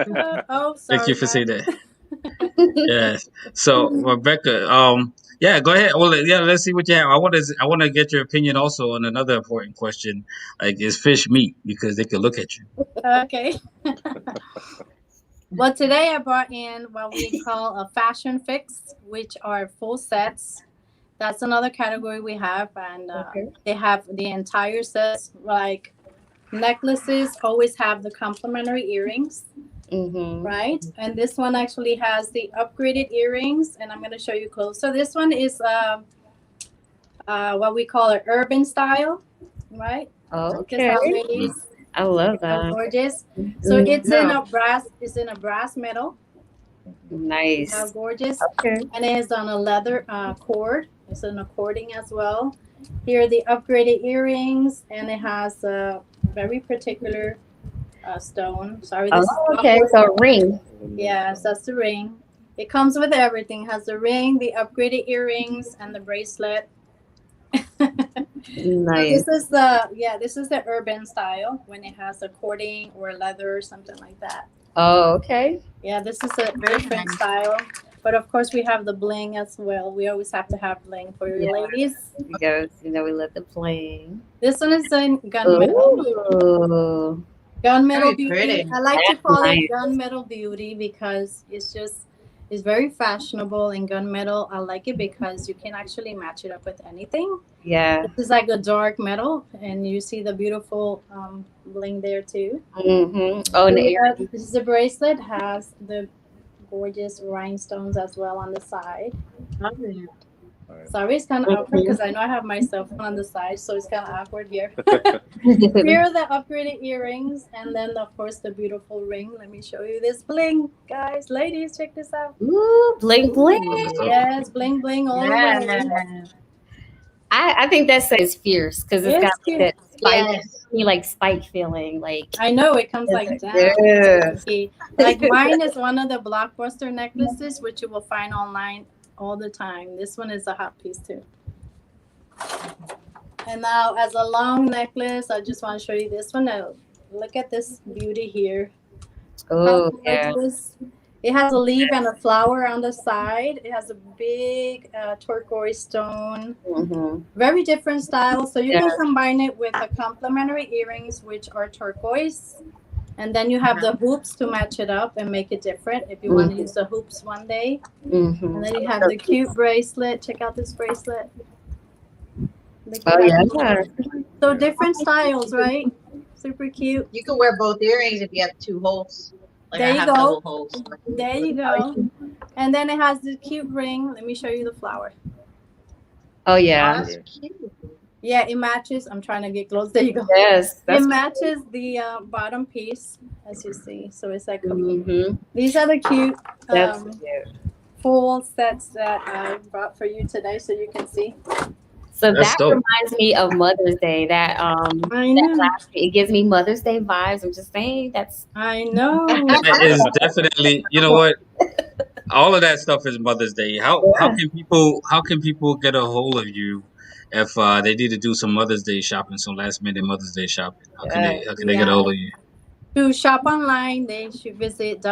Speaker 4: that.
Speaker 6: Oh,
Speaker 4: Thank you
Speaker 6: sorry,
Speaker 4: for saying
Speaker 6: Matt.
Speaker 4: that. Yes. So Rebecca, yeah, go ahead. Well, yeah, let's see what you have. I want to get your opinion also on another important question. Like, is fish meat? Because they could look at you.
Speaker 6: Okay. Well, today I brought in what we call a fashion fix, which are full sets. That's another category we have, and
Speaker 3: Okay.
Speaker 6: they have the entire sets. Like necklaces, always have the complimentary earrings,
Speaker 3: Mm-hmm.
Speaker 6: right? And this one actually has the upgraded earrings, and I'm going to show you close. So this one is what we call an urban style, right? Check this
Speaker 3: Okay.
Speaker 6: out,
Speaker 4: Mm.
Speaker 6: ladies.
Speaker 3: I love
Speaker 6: So
Speaker 3: that.
Speaker 6: gorgeous. So
Speaker 3: Mhm.
Speaker 6: it's in
Speaker 5: No.
Speaker 6: a brass. It's in a brass metal. How
Speaker 3: Nice.
Speaker 6: gorgeous.
Speaker 3: Okay.
Speaker 6: And it is on a leather cord. It's an according as well. Here are the upgraded earrings, and it has a very particular stone. Sorry,
Speaker 3: Oh,
Speaker 6: this is
Speaker 3: okay.
Speaker 6: awkward.
Speaker 3: So a ring.
Speaker 6: Yes, that's the ring. It comes with everything. It has the ring, the upgraded earrings, and the bracelet. So
Speaker 3: Nice.
Speaker 6: this is the urban style when it has a cording or leather or something like that.
Speaker 3: Oh, okay.
Speaker 6: Yeah, this is a
Speaker 5: Very
Speaker 6: different
Speaker 5: nice.
Speaker 6: style. But of course, we have the bling as well. We always have to have bling for your
Speaker 3: Yeah.
Speaker 6: ladies.
Speaker 3: Because we love the playing.
Speaker 6: This one is in gunmetal.
Speaker 3: Ooh.
Speaker 6: Gunmetal
Speaker 5: Very
Speaker 6: beauty.
Speaker 5: pretty.
Speaker 6: I like to
Speaker 3: That's
Speaker 6: call it
Speaker 3: nice.
Speaker 6: gunmetal beauty because it's very fashionable in gunmetal. I like it because you can actually match it up with anything.
Speaker 3: Yeah.
Speaker 6: This is like a dark metal, and you see the beautiful bling there too.
Speaker 3: Mm-hmm. Oh, and the earring.
Speaker 6: This is a bracelet, has the gorgeous rhinestones as well on the side.
Speaker 5: Oh, yeah.
Speaker 6: Sorry, it's kind of awkward
Speaker 3: Mhm.
Speaker 6: because I know I have my cell phone on the side, so it's kind of awkward here. Here are the upgraded earrings, and then of course the beautiful ring. Let me show you this bling, guys, ladies, check this out.
Speaker 3: Ooh, bling bling.
Speaker 4: So,
Speaker 6: Yes, bling bling all the way.
Speaker 5: Yeah.
Speaker 3: I think that says fierce because it's got
Speaker 6: It's
Speaker 3: like
Speaker 6: cute.
Speaker 3: that spike,
Speaker 5: Yes.
Speaker 3: like spike feeling. Like
Speaker 6: I know it comes like down.
Speaker 3: yeah.
Speaker 6: Like mine is one of the blockbuster necklaces, which you will find online all the time. This one is a hot piece too. And now, as a long necklace, I just want to show you this one. Now, look at this beauty here. How
Speaker 3: Oh yeah.
Speaker 6: gorgeous. It has a leaf and a flower on the side. It has a big turquoise stone.
Speaker 3: Mm-hmm.
Speaker 6: Very different style. So you
Speaker 3: Yeah.
Speaker 6: can combine it with the complementary earrings, which are turquoise. And then you have the hoops to match it up and make it different if you want to use the hoops one day.
Speaker 3: Mm-hmm.
Speaker 6: And then you have the cute bracelet. Check out this bracelet. Look
Speaker 3: Oh
Speaker 6: at
Speaker 3: yeah.
Speaker 6: that. So different styles, right? Super cute.
Speaker 5: You can wear both earrings if you have 2 holes. Like
Speaker 6: There
Speaker 5: I
Speaker 6: you
Speaker 5: have
Speaker 6: go.
Speaker 5: double holes.
Speaker 6: There you go. And then it has the cute ring. Let me show you the flower.
Speaker 3: Oh
Speaker 5: Oh,
Speaker 3: yeah.
Speaker 5: that's cute.
Speaker 6: Yeah, it matches. I'm trying to get close. There you go.
Speaker 3: Yes.
Speaker 6: It matches the bottom piece, as you see. So it's like
Speaker 3: Mm-hmm.
Speaker 6: these are the cute
Speaker 3: That's cute.
Speaker 6: full sets that I brought for you today, so you can see.
Speaker 3: So
Speaker 4: That's
Speaker 3: that
Speaker 4: dope.
Speaker 3: reminds me of Mother's Day. That
Speaker 6: I
Speaker 3: that
Speaker 6: know.
Speaker 3: last week, it gives me Mother's Day vibes. I'm just saying that's
Speaker 6: I know.
Speaker 4: That is definitely, you know what? All of that stuff is Mother's Day. How can people get a hold of you if they need to do some Mother's Day shopping, some last minute Mother's Day shopping? How can they get a
Speaker 6: Yeah.
Speaker 4: hold of you?
Speaker 6: To shop online, they should visit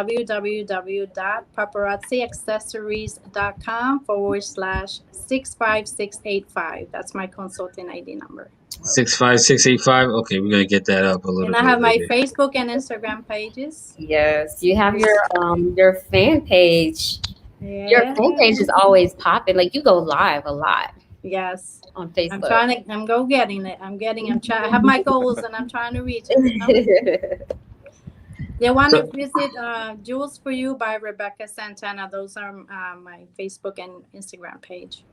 Speaker 6: www.paparazziaccessories.com/65685. That's my consulting ID number.
Speaker 4: 65685. Okay, we're gonna get that up a little
Speaker 6: And I
Speaker 4: bit
Speaker 6: have my
Speaker 4: later.
Speaker 6: Facebook and Instagram pages.
Speaker 3: yes. You have your fan page. Your
Speaker 6: Yeah.
Speaker 3: fan page is always popping. Like you go live a lot
Speaker 6: Yes.
Speaker 3: on
Speaker 6: I'm
Speaker 3: Facebook.
Speaker 6: trying to. I'm getting it. I'm trying. I have my goals and I'm trying to reach it. You know? They want to visit Jewels for You by Rebecca Santana. Those are my Facebook and Instagram page.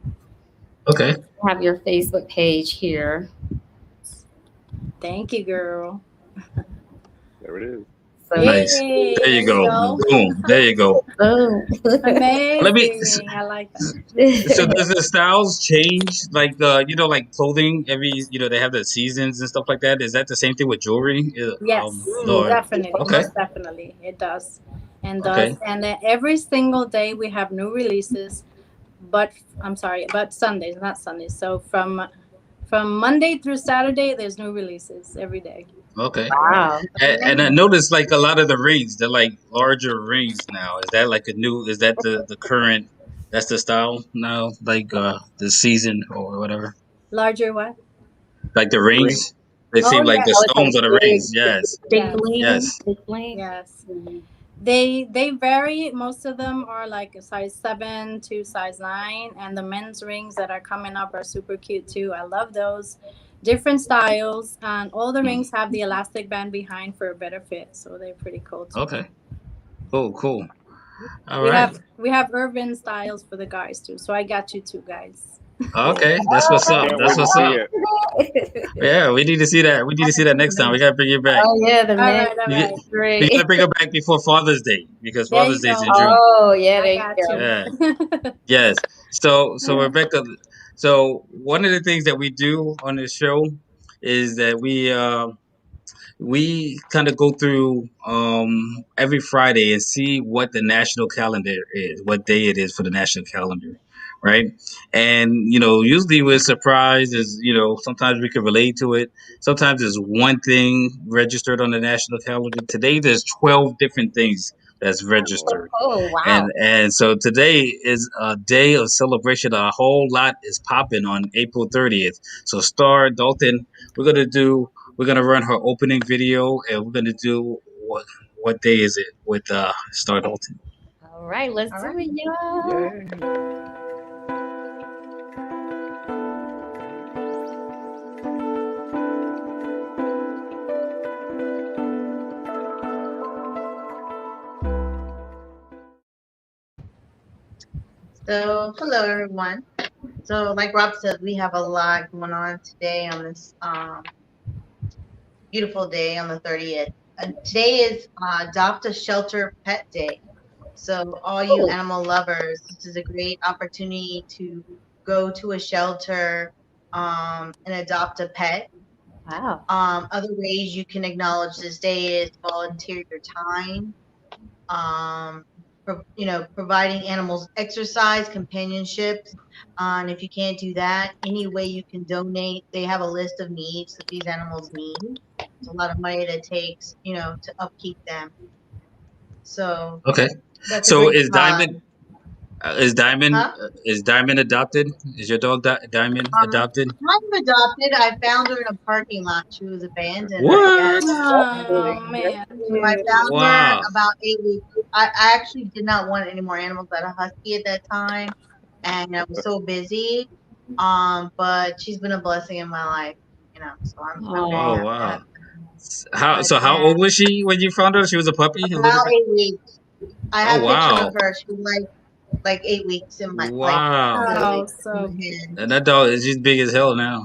Speaker 4: Okay.
Speaker 3: Have your Facebook page here.
Speaker 6: Thank you, girl.
Speaker 2: There it is.
Speaker 3: So,
Speaker 4: Nice.
Speaker 6: Yay,
Speaker 4: There you go. Boom. There you go.
Speaker 3: boom.
Speaker 6: Amazing. I like that.
Speaker 4: So does the styles change, like like clothing every, they have the seasons and stuff like that? Is that the same thing with jewelry?
Speaker 6: Yes,
Speaker 4: Or
Speaker 6: definitely.
Speaker 4: okay,
Speaker 6: Most definitely. It does. And
Speaker 4: okay,
Speaker 6: And then every single day we have new releases. But Sundays, not Sundays. So from Monday through Saturday, there's new releases every day.
Speaker 4: okay.
Speaker 3: Wow.
Speaker 4: And I noticed like a lot of the rings, they're like larger rings now. Is that like is that the current, that's the style now, like the season or whatever?
Speaker 6: Larger what?
Speaker 4: Like the
Speaker 2: The ring.
Speaker 4: rings, they
Speaker 6: Oh
Speaker 4: seem like
Speaker 6: yeah.
Speaker 4: the
Speaker 3: Oh, it's like
Speaker 4: stones of the rings. Yes,
Speaker 3: big
Speaker 6: Yes.
Speaker 3: bling.
Speaker 4: yes.
Speaker 3: Big bling.
Speaker 6: Yes.
Speaker 3: Mhm.
Speaker 6: They vary. Most of them are like a size 7 to size 9, and the men's rings that are coming up are super cute too. I love those. Different styles, and all the rings have the elastic band behind for a better fit, so they're pretty cool too.
Speaker 4: Okay, cool. All
Speaker 6: We
Speaker 4: right.
Speaker 6: have urban styles for the guys too, so I got you two guys.
Speaker 4: Okay, that's what's up.
Speaker 2: Can't
Speaker 4: That's
Speaker 2: wait to
Speaker 4: what's
Speaker 2: see
Speaker 4: up.
Speaker 2: it.
Speaker 4: Yeah, we need to see that. We need to see that next time. We gotta bring it back.
Speaker 3: Oh yeah, the
Speaker 6: All
Speaker 3: men.
Speaker 6: right, all
Speaker 4: We,
Speaker 6: right.
Speaker 4: get, we
Speaker 3: Great.
Speaker 4: gotta bring it back before Father's Day because
Speaker 6: There
Speaker 4: Father's
Speaker 6: you
Speaker 4: Day's
Speaker 6: go.
Speaker 4: in June.
Speaker 3: Oh yeah,
Speaker 6: I
Speaker 3: there
Speaker 6: got
Speaker 3: you go.
Speaker 4: Yeah. Yes. So Rebecca, so one of the things that we do on this show is that we kind of go through every Friday and see what the national calendar is, what day it is for the national calendar, right? And usually we're surprised, as sometimes we can relate to it. Sometimes there's one thing registered on the national calendar. Today there's 12 different things that's registered.
Speaker 3: Oh wow.
Speaker 4: And so today is a day of celebration. A whole lot is popping on April 30th. So Starr Dalton, we're gonna run her opening video, and we're gonna do what day is it with Starr Dalton.
Speaker 3: All right, let's do it, y'all.
Speaker 2: Yay.
Speaker 5: So, hello everyone. So, like Rob said, we have a lot going on today on this beautiful day on the 30th. Today is Adopt a Shelter Pet Day. So, all you animal lovers, this is a great opportunity to go to a shelter and adopt a pet.
Speaker 3: Wow.
Speaker 5: Other ways you can acknowledge this day is volunteer your time. Providing animals exercise, companionship. And if you can't do that, any way you can donate. They have a list of needs that these animals need. It's a lot of money that it takes, to upkeep them. So
Speaker 4: Okay.
Speaker 5: That's a
Speaker 4: So
Speaker 5: great
Speaker 4: is
Speaker 5: spot. Huh?
Speaker 4: Is Diamond adopted? Is your dog Diamond adopted?
Speaker 5: I'm adopted. I found her in a parking lot. She was abandoned, I
Speaker 4: What?
Speaker 5: guess.
Speaker 6: Oh
Speaker 3: That's
Speaker 6: man.
Speaker 5: So I
Speaker 3: cute.
Speaker 5: found her
Speaker 4: Wow.
Speaker 5: about 8 weeks. I actually did not want any more animals. I had a husky at that time, and I was so busy. But she's been a blessing in my life, So I'm very
Speaker 4: Oh
Speaker 3: Oh,
Speaker 5: happy to have
Speaker 4: wow.
Speaker 5: her.
Speaker 4: How
Speaker 5: But
Speaker 4: so? How
Speaker 5: yeah,
Speaker 4: old was she when you found her? She was a puppy, a little
Speaker 5: about
Speaker 4: bit.
Speaker 5: 8 weeks. I
Speaker 4: Oh
Speaker 5: have pictures of
Speaker 4: wow.
Speaker 5: her. She was like 8 weeks in my
Speaker 4: Wow.
Speaker 5: 8 weeks
Speaker 6: Oh,
Speaker 5: in
Speaker 6: so
Speaker 5: my hand.
Speaker 4: And that dog is just big as hell now.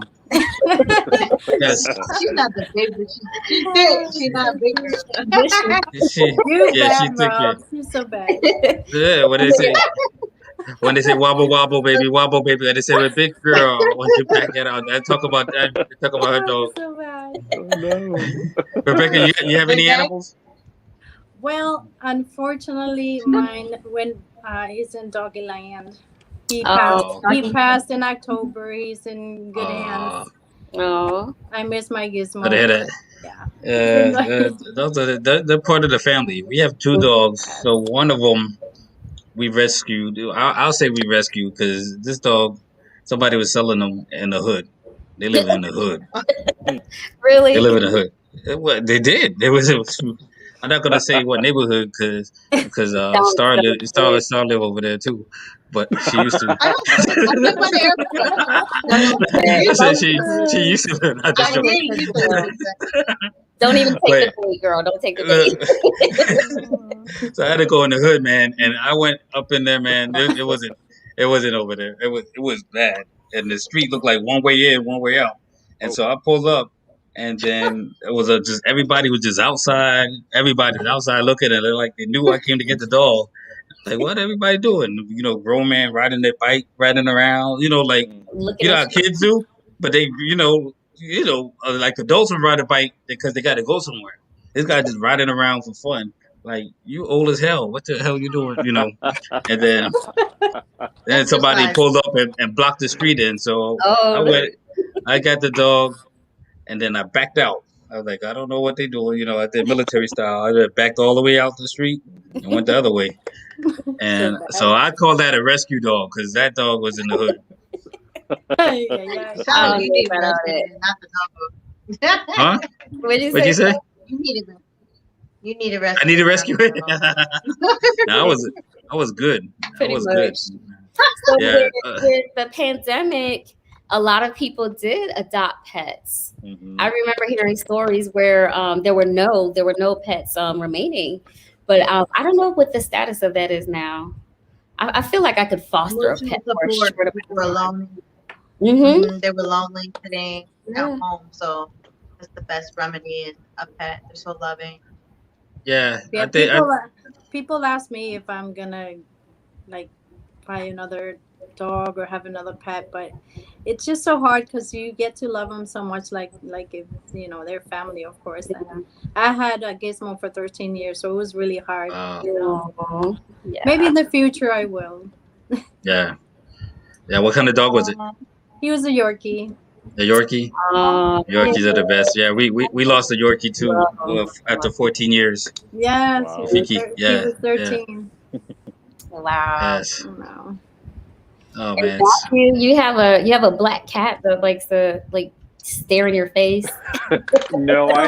Speaker 4: Yes.
Speaker 5: She's not the big, but she's thick. She's not big girl.
Speaker 4: She
Speaker 6: you
Speaker 4: yeah, she
Speaker 6: bad,
Speaker 4: took it.
Speaker 6: Rob. You're so bad.
Speaker 4: Yeah, when they say wobble baby, and they say a big girl, once you pack it out, they talk about that. They talk about her
Speaker 6: Oh,
Speaker 4: dog.
Speaker 6: you're so bad.
Speaker 2: Oh no.
Speaker 4: Rebecca, you have
Speaker 5: But
Speaker 4: any
Speaker 5: that,
Speaker 4: animals?
Speaker 6: Well, unfortunately, mine when he's in doggy land. He passed.
Speaker 3: oh,
Speaker 4: Oh,
Speaker 6: He
Speaker 3: doggy.
Speaker 6: passed in October. He's in good
Speaker 4: uh,
Speaker 6: hands.
Speaker 3: Oh,
Speaker 6: I miss my
Speaker 4: so they
Speaker 6: gizmo,
Speaker 4: had
Speaker 6: but
Speaker 4: a.
Speaker 6: yeah.
Speaker 4: Those are they're part of the family. We have two dogs. So one of them we rescued. I'll say we rescued because this dog, somebody was selling them in the hood. They live in the hood. They
Speaker 3: really?
Speaker 4: live in the hood. They did. I'm not gonna say what neighborhood because Starr live over there too, but she used to.
Speaker 5: I don't. I live by the airport.
Speaker 3: Yeah,
Speaker 5: You
Speaker 4: I said
Speaker 3: don't,
Speaker 5: used
Speaker 4: she
Speaker 5: to.
Speaker 4: used to. Not
Speaker 5: I
Speaker 4: just
Speaker 3: don't
Speaker 4: joking.
Speaker 5: did
Speaker 3: even take
Speaker 5: used
Speaker 3: the
Speaker 5: to
Speaker 3: bait.
Speaker 5: live there.
Speaker 3: Don't even take the
Speaker 4: But
Speaker 3: bait, girl. Don't take the
Speaker 4: look,
Speaker 3: bait.
Speaker 4: so I had to go in the hood, man, and I went up in there, man. It wasn't over there. It was bad, and the street looked like one way in, one way out. And
Speaker 2: Oh,
Speaker 4: so I pulled up, and then it was just everybody was just outside. Everybody was outside looking at it like they knew I came to get the dog. Like what everybody doing? Grown man riding their bike, riding around. Like
Speaker 2: mm.
Speaker 3: Looking
Speaker 4: how
Speaker 3: at you.
Speaker 4: kids do, but they like adults would ride a bike because they got to go somewhere. This guy just riding around for fun. Like you old as hell. What the hell you doing? And then somebody
Speaker 5: Exercise.
Speaker 4: pulled up and blocked the street in. So I
Speaker 3: Oh,
Speaker 4: went. I got the dog, and then I backed out. I was like, I don't know what they doing. At the military style. I just backed all the way out the street and went the other way.
Speaker 6: So
Speaker 4: And so
Speaker 6: bad.
Speaker 4: I call that a rescue dog because that dog was in the hood.
Speaker 6: Yeah.
Speaker 5: It sounds
Speaker 3: I
Speaker 5: like
Speaker 3: don't
Speaker 5: you
Speaker 3: know
Speaker 5: need
Speaker 3: about all that.
Speaker 5: rescuing, not the dog.
Speaker 4: Huh?
Speaker 3: What'd you
Speaker 4: What'd you
Speaker 3: say?
Speaker 4: say?
Speaker 5: You need a You need a
Speaker 4: I need to
Speaker 5: rescue,
Speaker 4: rescue
Speaker 5: not
Speaker 4: it.
Speaker 5: the dog.
Speaker 4: No, I was good. I
Speaker 3: Pretty
Speaker 4: was good.
Speaker 3: much. So
Speaker 4: Yeah.
Speaker 3: with the pandemic, a lot of people did adopt pets.
Speaker 2: Mhm.
Speaker 3: I remember hearing stories where there were no pets remaining, but I don't know what the status of that is now. I feel like I could foster a
Speaker 5: Emotional
Speaker 3: pet for a
Speaker 5: support.
Speaker 3: short
Speaker 5: People were
Speaker 3: amount of time.
Speaker 5: lonely.
Speaker 3: Mm-hmm.
Speaker 5: They were lonely today at
Speaker 3: Yeah.
Speaker 5: home, so that's the best remedy is a pet. They're so loving.
Speaker 4: Yeah.
Speaker 6: Yeah,
Speaker 4: I think.
Speaker 6: people ask me if I'm gonna like buy another dog or have another pet, but it's just so hard because you get to love them so much, like if their family, of course. And I had a Gizmo for 13 years, so it was really hard.
Speaker 3: Aw. Yeah.
Speaker 6: Maybe in the future I will.
Speaker 4: Yeah. Yeah. What kind of dog was it?
Speaker 6: He was a Yorkie.
Speaker 4: A Yorkie. Yorkies are the best. Yeah. We lost a Yorkie too after 14 years.
Speaker 6: Yes,
Speaker 2: Wow.
Speaker 6: he
Speaker 4: Yeah.
Speaker 6: was 13.
Speaker 3: Wow.
Speaker 4: Yes.
Speaker 6: No.
Speaker 4: Oh
Speaker 3: And
Speaker 4: man.
Speaker 3: Matthew, you have a black cat that likes to stare in your face.
Speaker 2: No, I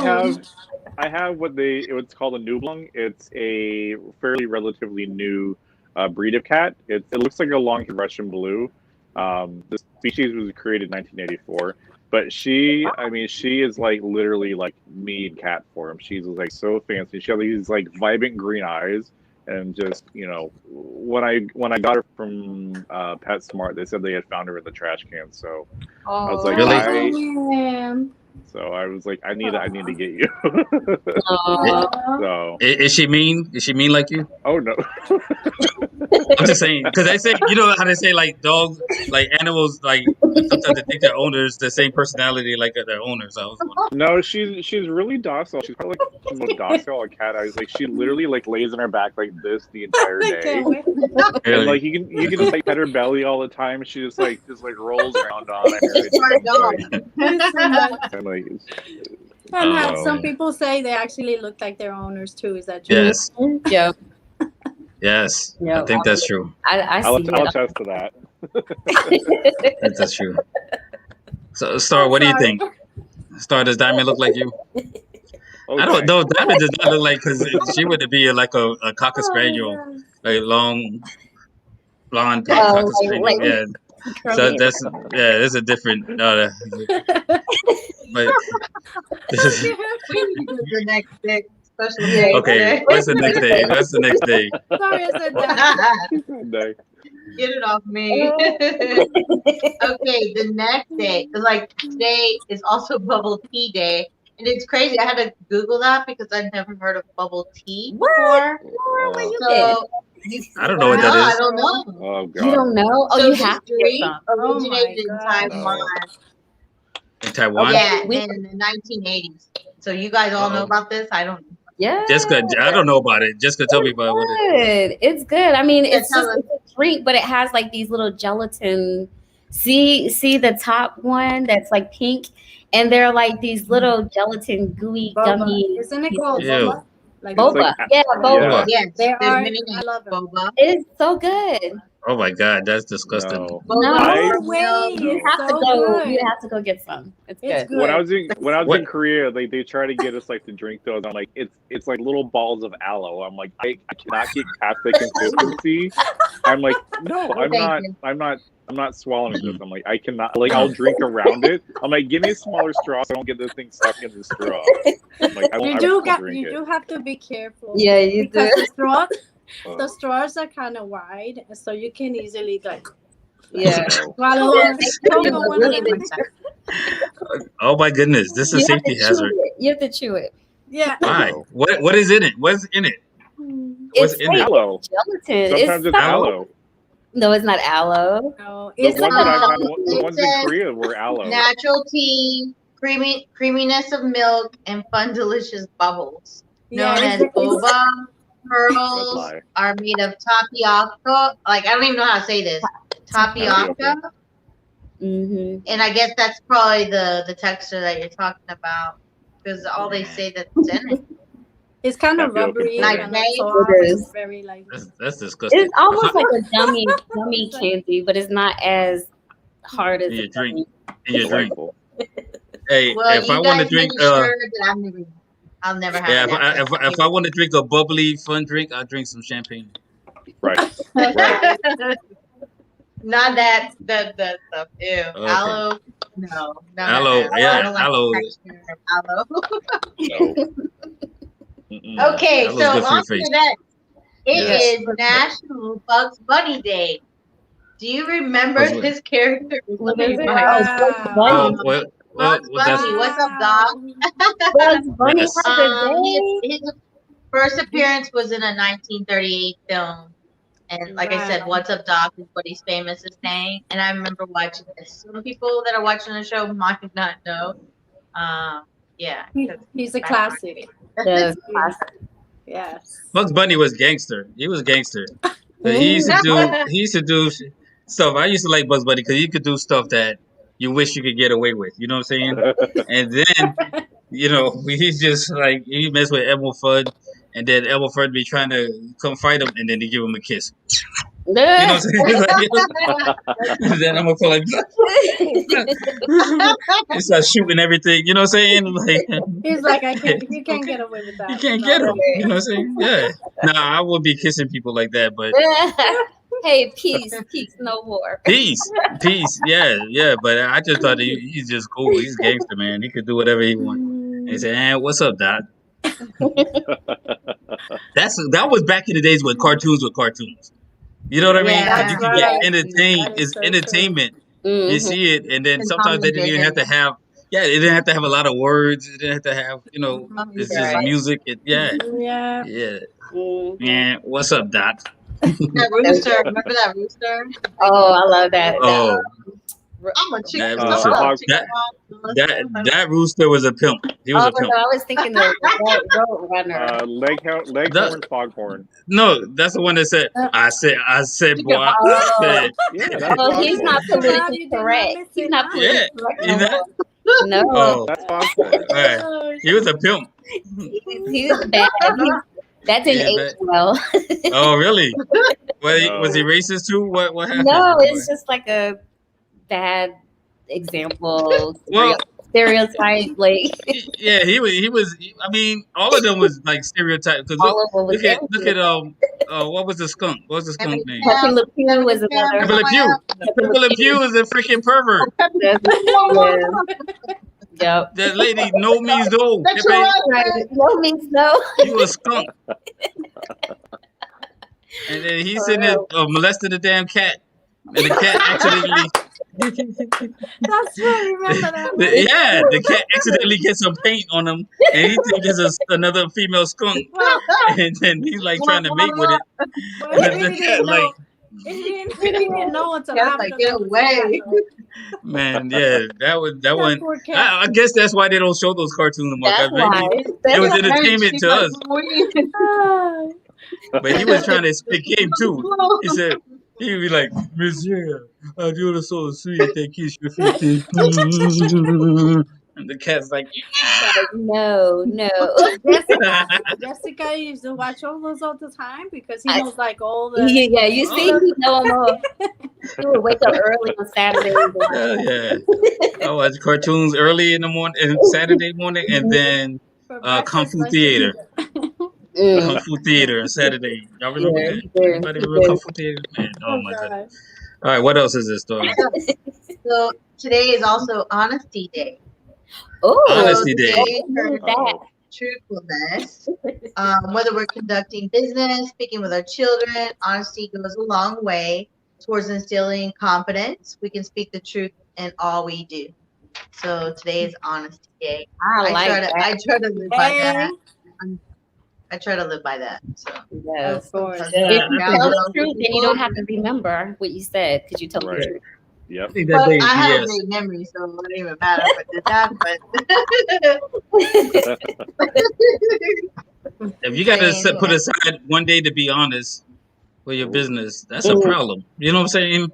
Speaker 2: have what's called a Nublung. It's a fairly relatively new breed of cat. It looks like a long-haired Russian blue. The species was created in 1984, but she is like literally like me in cat form. She's like so fancy. She has these like vibrant green eyes, and just when I got her from PetSmart, they said they had found her in the trash can. So I was like,
Speaker 4: Really?
Speaker 6: Man.
Speaker 2: so I was like, I need to get you.
Speaker 3: Aw.
Speaker 2: So
Speaker 4: Is she mean? Is she mean like you?
Speaker 2: oh no.
Speaker 4: I'm just saying because they say how they say like dogs, like animals, like sometimes they think their owners the same personality like their owners. I was wondering.
Speaker 2: No, she's really docile. She's probably like the most docile cat. I was like, she literally like lays on her back like this the entire
Speaker 6: I
Speaker 2: day,
Speaker 6: can't wait.
Speaker 2: and
Speaker 4: Really?
Speaker 2: like you can just like pet her belly all the time. She just rolls around on it.
Speaker 5: She's a smart dog.
Speaker 2: And like,
Speaker 6: And
Speaker 2: Oh.
Speaker 6: some people say they actually look like their owners too. Is that true?
Speaker 4: Yes.
Speaker 3: Yeah.
Speaker 4: Yes, I
Speaker 3: Yeah,
Speaker 4: think that's true.
Speaker 3: I
Speaker 2: I'll
Speaker 3: see
Speaker 2: I'll
Speaker 3: it.
Speaker 2: attest to that.
Speaker 4: I think that's true. So, Star,
Speaker 6: I'm
Speaker 4: what do you
Speaker 6: sorry.
Speaker 4: think? Star, does Diamond look like you? I don't
Speaker 2: Okay.
Speaker 4: know. Diamond does not look like, because she would be like a cocker
Speaker 6: Oh my
Speaker 4: spaniel,
Speaker 6: god.
Speaker 4: like long blonde cocker
Speaker 3: Like,
Speaker 4: spaniel. Yeah. So
Speaker 3: curly hair.
Speaker 4: that's a different. But
Speaker 5: We need to do the next day, special day
Speaker 4: okay,
Speaker 5: today.
Speaker 4: what's the next day? What's the next day?
Speaker 6: Sorry, I said that.
Speaker 2: No.
Speaker 5: Get it off me. Okay, the next day, 'cause, like, today is also bubble tea day, and it's crazy. I had to Google that because I'd never heard of bubble tea
Speaker 3: What?
Speaker 5: before.
Speaker 3: Laura, where you been?
Speaker 5: So
Speaker 4: I don't know what that
Speaker 5: no, I
Speaker 4: is.
Speaker 5: don't know.
Speaker 2: Oh
Speaker 3: You
Speaker 2: god.
Speaker 3: don't know? Oh,
Speaker 5: So
Speaker 3: you
Speaker 5: this
Speaker 3: have to get
Speaker 5: drink
Speaker 3: some.
Speaker 6: Oh my
Speaker 5: originated in
Speaker 6: god.
Speaker 5: Taiwan.
Speaker 4: In Taiwan?
Speaker 5: Yeah,
Speaker 3: We-
Speaker 5: in the 1980s. So you guys all know
Speaker 4: Uh-oh.
Speaker 5: about this? I don't.
Speaker 3: Yeah.
Speaker 4: Jessica, I don't know about it. Jessica, tell me about what it is.
Speaker 3: It's good. I mean,
Speaker 5: Yeah,
Speaker 3: it's
Speaker 5: tell
Speaker 3: just
Speaker 5: us.
Speaker 3: it's a drink, but it has like these little gelatin. See the top one that's like pink, and they're like these little gelatin gooey
Speaker 6: Boba.
Speaker 3: gummy.
Speaker 6: Isn't it called
Speaker 4: Ew.
Speaker 6: boba? Like
Speaker 3: Boba?
Speaker 2: like-
Speaker 3: Yeah, boba.
Speaker 2: Yeah.
Speaker 5: Yes,
Speaker 6: They
Speaker 5: there's
Speaker 6: are.
Speaker 5: many
Speaker 6: I
Speaker 5: names.
Speaker 6: love it.
Speaker 5: Boba.
Speaker 3: It's so good.
Speaker 4: Oh my God, that's disgusting.
Speaker 2: No.
Speaker 5: Boba.
Speaker 3: No
Speaker 6: No
Speaker 5: milk.
Speaker 6: way.
Speaker 3: You
Speaker 6: It's
Speaker 3: have to
Speaker 6: so
Speaker 3: go.
Speaker 6: good.
Speaker 3: You have to go get some. It's
Speaker 6: It's
Speaker 3: good.
Speaker 6: good.
Speaker 2: When I was in
Speaker 4: What?
Speaker 2: Korea, they try to get us like to drink those. I'm like, it's like little balls of aloe. I'm like, I cannot get past the consistency. I'm like, no, I'm
Speaker 5: thank
Speaker 2: not.
Speaker 5: you.
Speaker 2: I'm not swallowing this. I'm like, I cannot. Like, I'll drink around it. I'm like, give me a smaller straw so I don't get this thing stuck in the straw. I'm like, I
Speaker 6: You
Speaker 2: won't
Speaker 6: do
Speaker 2: drink
Speaker 6: you
Speaker 2: it.
Speaker 6: do have to be careful.
Speaker 3: Yeah, you
Speaker 6: Because
Speaker 3: do.
Speaker 6: the straws are kind of wide, so you can easily like
Speaker 3: Yeah.
Speaker 2: So,
Speaker 6: swallow.
Speaker 3: Yeah,
Speaker 6: Don't go one
Speaker 5: Really
Speaker 6: of them.
Speaker 5: like that.
Speaker 4: Oh my goodness, this is a
Speaker 3: You have
Speaker 4: safety
Speaker 3: to chew
Speaker 4: hazard.
Speaker 3: it. You have to chew it.
Speaker 6: Yeah.
Speaker 4: Why?
Speaker 2: No.
Speaker 4: What is in it? What's in it? What's
Speaker 3: It's
Speaker 4: in
Speaker 3: like
Speaker 4: it?
Speaker 2: aloe.
Speaker 3: gelatin.
Speaker 2: Sometimes it's aloe.
Speaker 3: No, it's not aloe.
Speaker 6: No,
Speaker 2: The
Speaker 6: it's
Speaker 2: ones
Speaker 6: like
Speaker 2: that I've
Speaker 6: a,
Speaker 2: had, the
Speaker 5: It
Speaker 2: ones in
Speaker 5: says
Speaker 2: Korea were aloe.
Speaker 5: Natural tea, creaminess of milk, and fun, delicious bubbles.
Speaker 6: yeah,
Speaker 5: Known as boba.
Speaker 2: That's
Speaker 5: Pearls
Speaker 2: lie.
Speaker 5: are made of tapioca. Like, I don't even know how to say this. Tapioca.
Speaker 2: Tapioca.
Speaker 3: Mm-hmm.
Speaker 5: And I guess that's probably the texture that you're talking about. Because all they say that's in it.
Speaker 6: it's kind of
Speaker 2: Tapioca
Speaker 6: rubbery,
Speaker 5: Like
Speaker 6: kind of
Speaker 5: May?
Speaker 6: soft.
Speaker 3: It is.
Speaker 6: It's very like.
Speaker 4: That's disgusting.
Speaker 3: It's almost like a gummy candy, but it's not as hard as
Speaker 4: In your
Speaker 3: a
Speaker 4: drink.
Speaker 3: gummy.
Speaker 4: In your drink.
Speaker 2: Delightful.
Speaker 4: Hey,
Speaker 5: Well,
Speaker 4: if I
Speaker 5: you
Speaker 4: want to
Speaker 5: guys
Speaker 4: drink,
Speaker 5: make sure that I'll never have
Speaker 4: yeah,
Speaker 5: that.
Speaker 4: if I want to drink a bubbly, fun drink, I'll drink some champagne.
Speaker 2: Right.
Speaker 5: Not that the stuff. Ew.
Speaker 4: Okay.
Speaker 5: Aloe. No. none of
Speaker 4: Aloe,
Speaker 5: that.
Speaker 4: yeah,
Speaker 5: I don't like
Speaker 4: aloe.
Speaker 5: the texture of aloe.
Speaker 2: No. Mm-mm.
Speaker 5: Okay,
Speaker 4: Aloe's
Speaker 5: so
Speaker 4: good for your
Speaker 5: on to
Speaker 4: face.
Speaker 5: the next.
Speaker 4: Yes.
Speaker 5: It is National Bugs Bunny Day. Do you remember
Speaker 4: Bugs Bunny.
Speaker 5: this character?
Speaker 3: What is it?
Speaker 6: Wow.
Speaker 4: Oh,
Speaker 3: Bugs
Speaker 4: well,
Speaker 5: Bugs
Speaker 4: that's
Speaker 5: Bunny. What's up, dog?
Speaker 3: Bugs Bunny
Speaker 4: Yes.
Speaker 3: has a day.
Speaker 5: His first appearance was in a 1938 film. And like I said,
Speaker 6: Wow.
Speaker 5: What's Up, Doc is what he's famous as saying. And I remember watching this. Some people that are watching the show might not know. Yeah.
Speaker 6: He's a classic.
Speaker 3: Yes.
Speaker 6: Yes.
Speaker 4: Bugs Bunny was gangster. He was gangster. But he used to do stuff. I used to like Bugs Bunny because he could do stuff that you wish you could get away with. You know what I'm saying? And then, he's just like, he messed with Elmo Fudd, and then Elmo Fudd be trying to come fight him, and then they give him a kiss. You know what I'm saying? And then Elmo Fudd he starts shooting everything. You know what I'm saying? Like,
Speaker 6: He's like, you can't get away with that.
Speaker 4: you can't get him. You know what I'm saying? Yeah. Nah, I would be kissing people like that, but
Speaker 3: Hey, peace, no war.
Speaker 4: peace, yeah. But I just thought he's just cool. He's gangster, man. He could do whatever he wants. And he said, "What's up, Doc?" That was back in the days when cartoons were cartoons. You know what I mean?
Speaker 5: Yeah,
Speaker 4: 'Cause you could
Speaker 6: right.
Speaker 4: get entertained.
Speaker 6: That is
Speaker 4: It's
Speaker 6: so
Speaker 4: entertainment. You
Speaker 3: Mhm.
Speaker 4: see it, and then
Speaker 5: And
Speaker 4: sometimes
Speaker 5: Tom
Speaker 4: they
Speaker 5: and
Speaker 4: didn't even
Speaker 5: Jerry.
Speaker 4: have to have. Yeah, it didn't have to have a lot of words. It didn't have to have. It's just
Speaker 5: Right.
Speaker 4: music.
Speaker 6: Yeah.
Speaker 3: Mhm.
Speaker 4: Yeah. What's up, Doc?
Speaker 5: That rooster. Remember that rooster?
Speaker 3: Oh, I love that.
Speaker 4: Oh,
Speaker 5: I'm a chicken.
Speaker 4: That
Speaker 5: I
Speaker 4: rooster.
Speaker 5: love chicken
Speaker 4: That that rooster was a pimp. He was
Speaker 3: Oh
Speaker 4: a pimp.
Speaker 3: no, I was thinking the road runner.
Speaker 2: Leghorn, foghorn.
Speaker 4: No, that's the one that said, I said, boy, I
Speaker 3: Oh.
Speaker 4: said.
Speaker 2: Yeah, that's
Speaker 3: Well, he's
Speaker 2: foghorn.
Speaker 3: not
Speaker 6: Glad you
Speaker 3: politically
Speaker 6: did not
Speaker 3: correct.
Speaker 6: miss
Speaker 3: He's
Speaker 6: it,
Speaker 3: not
Speaker 6: huh?
Speaker 3: politically
Speaker 4: Yeah,
Speaker 3: correct
Speaker 4: you know?
Speaker 3: no more. No,
Speaker 4: Oh,
Speaker 2: That's foghorn.
Speaker 4: all right.
Speaker 6: Oh,
Speaker 4: He was a pimp.
Speaker 3: he's bad. That didn't
Speaker 4: Yeah,
Speaker 3: age well.
Speaker 4: oh, really?
Speaker 2: No.
Speaker 4: Was he racist too? What happened?
Speaker 3: No, it's just like a bad example,
Speaker 4: Well,
Speaker 3: stereotype. Like
Speaker 4: yeah, he was. I mean, all of them was like stereotyped. Because
Speaker 3: all of it was
Speaker 4: look at what was the skunk? What was the skunk name?
Speaker 3: Pepe Le Pew was another.
Speaker 4: Pepe Le Pew. Pepe Le Pew is a freaking pervert.
Speaker 3: Yep.
Speaker 4: That lady, no means no.
Speaker 5: That's
Speaker 4: Pepe,
Speaker 5: right.
Speaker 3: No means no.
Speaker 4: you a skunk. And then he's sitting there molesting the damn cat, and the cat accidentally.
Speaker 6: That's right. Remember that? One?
Speaker 4: Yeah, the cat accidentally gets some paint on him, and he thinks it's another female skunk,
Speaker 6: Well,
Speaker 4: and then he's like trying to mate with it.
Speaker 6: well,
Speaker 4: And the cat like,
Speaker 6: he didn't know until
Speaker 5: That's
Speaker 6: after.
Speaker 5: like, get away.
Speaker 4: man, yeah, that
Speaker 6: That
Speaker 4: one.
Speaker 6: poor cat.
Speaker 4: I guess that's why they don't show those cartoons anymore.
Speaker 3: That's
Speaker 4: 'Cause
Speaker 3: why.
Speaker 4: maybe it was entertainment to us,
Speaker 6: Ah.
Speaker 4: but he was trying to spit game too. He said. He would be like, Monsieur, you're so sweet, thank you. And the cat's like,
Speaker 3: No.
Speaker 6: Jessica used to watch all those all the time because he knows like all the.
Speaker 3: Yeah, you see, you know him all. He would wake up early on Saturdays.
Speaker 4: hell yeah. I watch cartoons early in the morning, Saturday morning, and then
Speaker 6: for
Speaker 4: Kung
Speaker 6: breakfast,
Speaker 4: Fu
Speaker 6: like,
Speaker 4: Theater.
Speaker 3: Mm.
Speaker 4: Kung Fu Theater on Saturday. Y'all remember
Speaker 3: Yeah,
Speaker 4: that?
Speaker 3: yeah,
Speaker 4: Anybody remember Kung Fu Theater? Man, oh my god.
Speaker 6: God.
Speaker 4: All right, what else is this story?
Speaker 5: So today is also Honesty Day.
Speaker 3: Oh,
Speaker 4: Honesty Day.
Speaker 5: Today
Speaker 3: Look at that.
Speaker 2: Uh-oh.
Speaker 5: truthfulness. Whether we're conducting business, speaking with our children, honesty goes a long way towards instilling confidence. We can speak the truth in all we do. So today is Honesty Day.
Speaker 3: I like that.
Speaker 5: I try to live by that. I try to live by that. So
Speaker 3: Yes.
Speaker 6: Of course.
Speaker 3: If you tell the truth, then you don't have to remember what you said because you told
Speaker 2: Right.
Speaker 3: the truth.
Speaker 2: Yep.
Speaker 4: I think
Speaker 5: But
Speaker 4: that day,
Speaker 5: I have a
Speaker 4: yes.
Speaker 5: great memory, so it wouldn't even matter if I did that. But
Speaker 4: If you got to
Speaker 5: Saying,
Speaker 4: put aside one day to be honest with your business, that's a
Speaker 3: Ooh.
Speaker 4: problem. You know what I'm saying?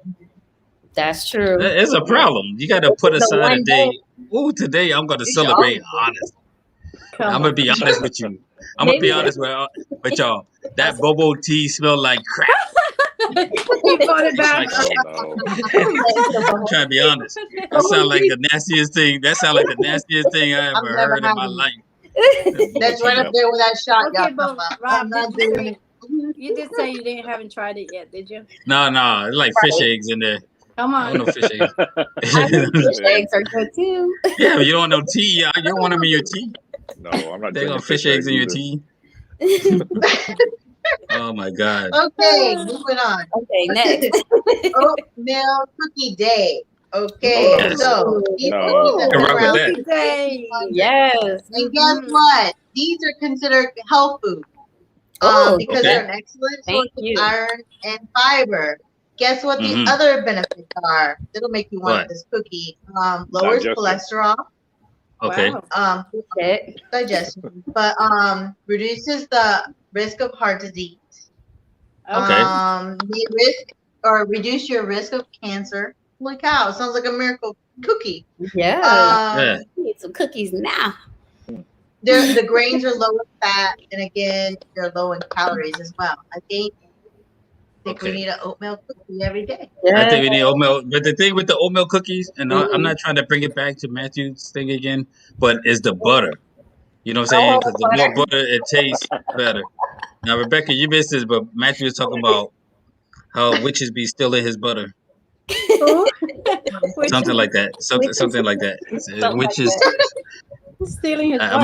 Speaker 3: That's true.
Speaker 4: It's a problem. You got to put
Speaker 3: The
Speaker 4: aside a
Speaker 3: one
Speaker 4: day.
Speaker 3: day.
Speaker 4: Oh, today I'm going to
Speaker 5: You should
Speaker 4: celebrate
Speaker 5: always-
Speaker 4: honest.
Speaker 6: Come
Speaker 4: I'm
Speaker 6: on.
Speaker 4: going to be honest with you. I'm going to be
Speaker 3: Maybe-
Speaker 4: honest with y'all. That bobo tea smelled like crap.
Speaker 6: He brought it back.
Speaker 2: Oh no.
Speaker 4: I'm trying to be honest. That sounds like the nastiest thing. That sounds like the nastiest thing I
Speaker 5: I've
Speaker 4: ever
Speaker 5: never
Speaker 4: heard in my
Speaker 5: had
Speaker 4: life.
Speaker 5: that's right up there with that shot.
Speaker 6: Okay,
Speaker 5: y'all
Speaker 6: but
Speaker 5: talking about.
Speaker 6: Rob,
Speaker 5: I'm not
Speaker 6: did you
Speaker 5: doing it.
Speaker 6: You did say you haven't tried it yet, did you?
Speaker 4: No, it's like fish eggs in there.
Speaker 6: Come
Speaker 4: I don't
Speaker 6: on.
Speaker 4: know fish eggs.
Speaker 3: I think fish eggs are good too.
Speaker 4: Yeah, but you don't want no tea. You don't want them in your tea.
Speaker 2: No, I'm not
Speaker 4: They
Speaker 2: drinking
Speaker 4: got fish eggs in your
Speaker 2: either.
Speaker 4: tea. Oh my god.
Speaker 5: Okay, moving on.
Speaker 3: Okay, next.
Speaker 5: Oatmeal cookie day. Okay,
Speaker 2: Oh, no.
Speaker 5: so these
Speaker 2: No.
Speaker 5: cookies have
Speaker 4: Can
Speaker 5: been
Speaker 4: rock with
Speaker 5: around
Speaker 4: that.
Speaker 5: since
Speaker 6: Day.
Speaker 5: 1800s.
Speaker 3: Yes.
Speaker 5: And guess what? These are considered health food
Speaker 3: Oh,
Speaker 5: because
Speaker 4: okay.
Speaker 5: they're an excellent source
Speaker 3: Thank you.
Speaker 5: of iron and fiber. Guess what the
Speaker 4: Mhm.
Speaker 5: other benefits are? It'll make you want
Speaker 4: What?
Speaker 5: this cookie. Lowers
Speaker 2: Digestion.
Speaker 5: cholesterol,
Speaker 4: Okay.
Speaker 6: Wow.
Speaker 3: Shit.
Speaker 5: digestion, but reduces the risk of heart disease.
Speaker 4: Okay.
Speaker 5: The risk or reduce your risk of cancer. Holy cow! Sounds like a miracle cookie.
Speaker 3: Yeah.
Speaker 4: Yeah.
Speaker 3: We need some cookies now.
Speaker 5: The grains are low in fat, and again, they're low in calories as well. I think we
Speaker 4: Okay.
Speaker 5: need an oatmeal cookie every day.
Speaker 4: I think we need oatmeal. But the thing with the oatmeal cookies, and I'm not trying to bring it back to Matthew's thing again, but is the butter. You know what I'm saying? Because the more butter, it tastes better. Now, Rebecca, you missed this, but Matthew was talking about how witches be stealing his butter.
Speaker 6: Which
Speaker 4: Something like that. Something like that.
Speaker 3: Something like
Speaker 4: Witches.
Speaker 6: is stealing his
Speaker 4: I
Speaker 6: butter.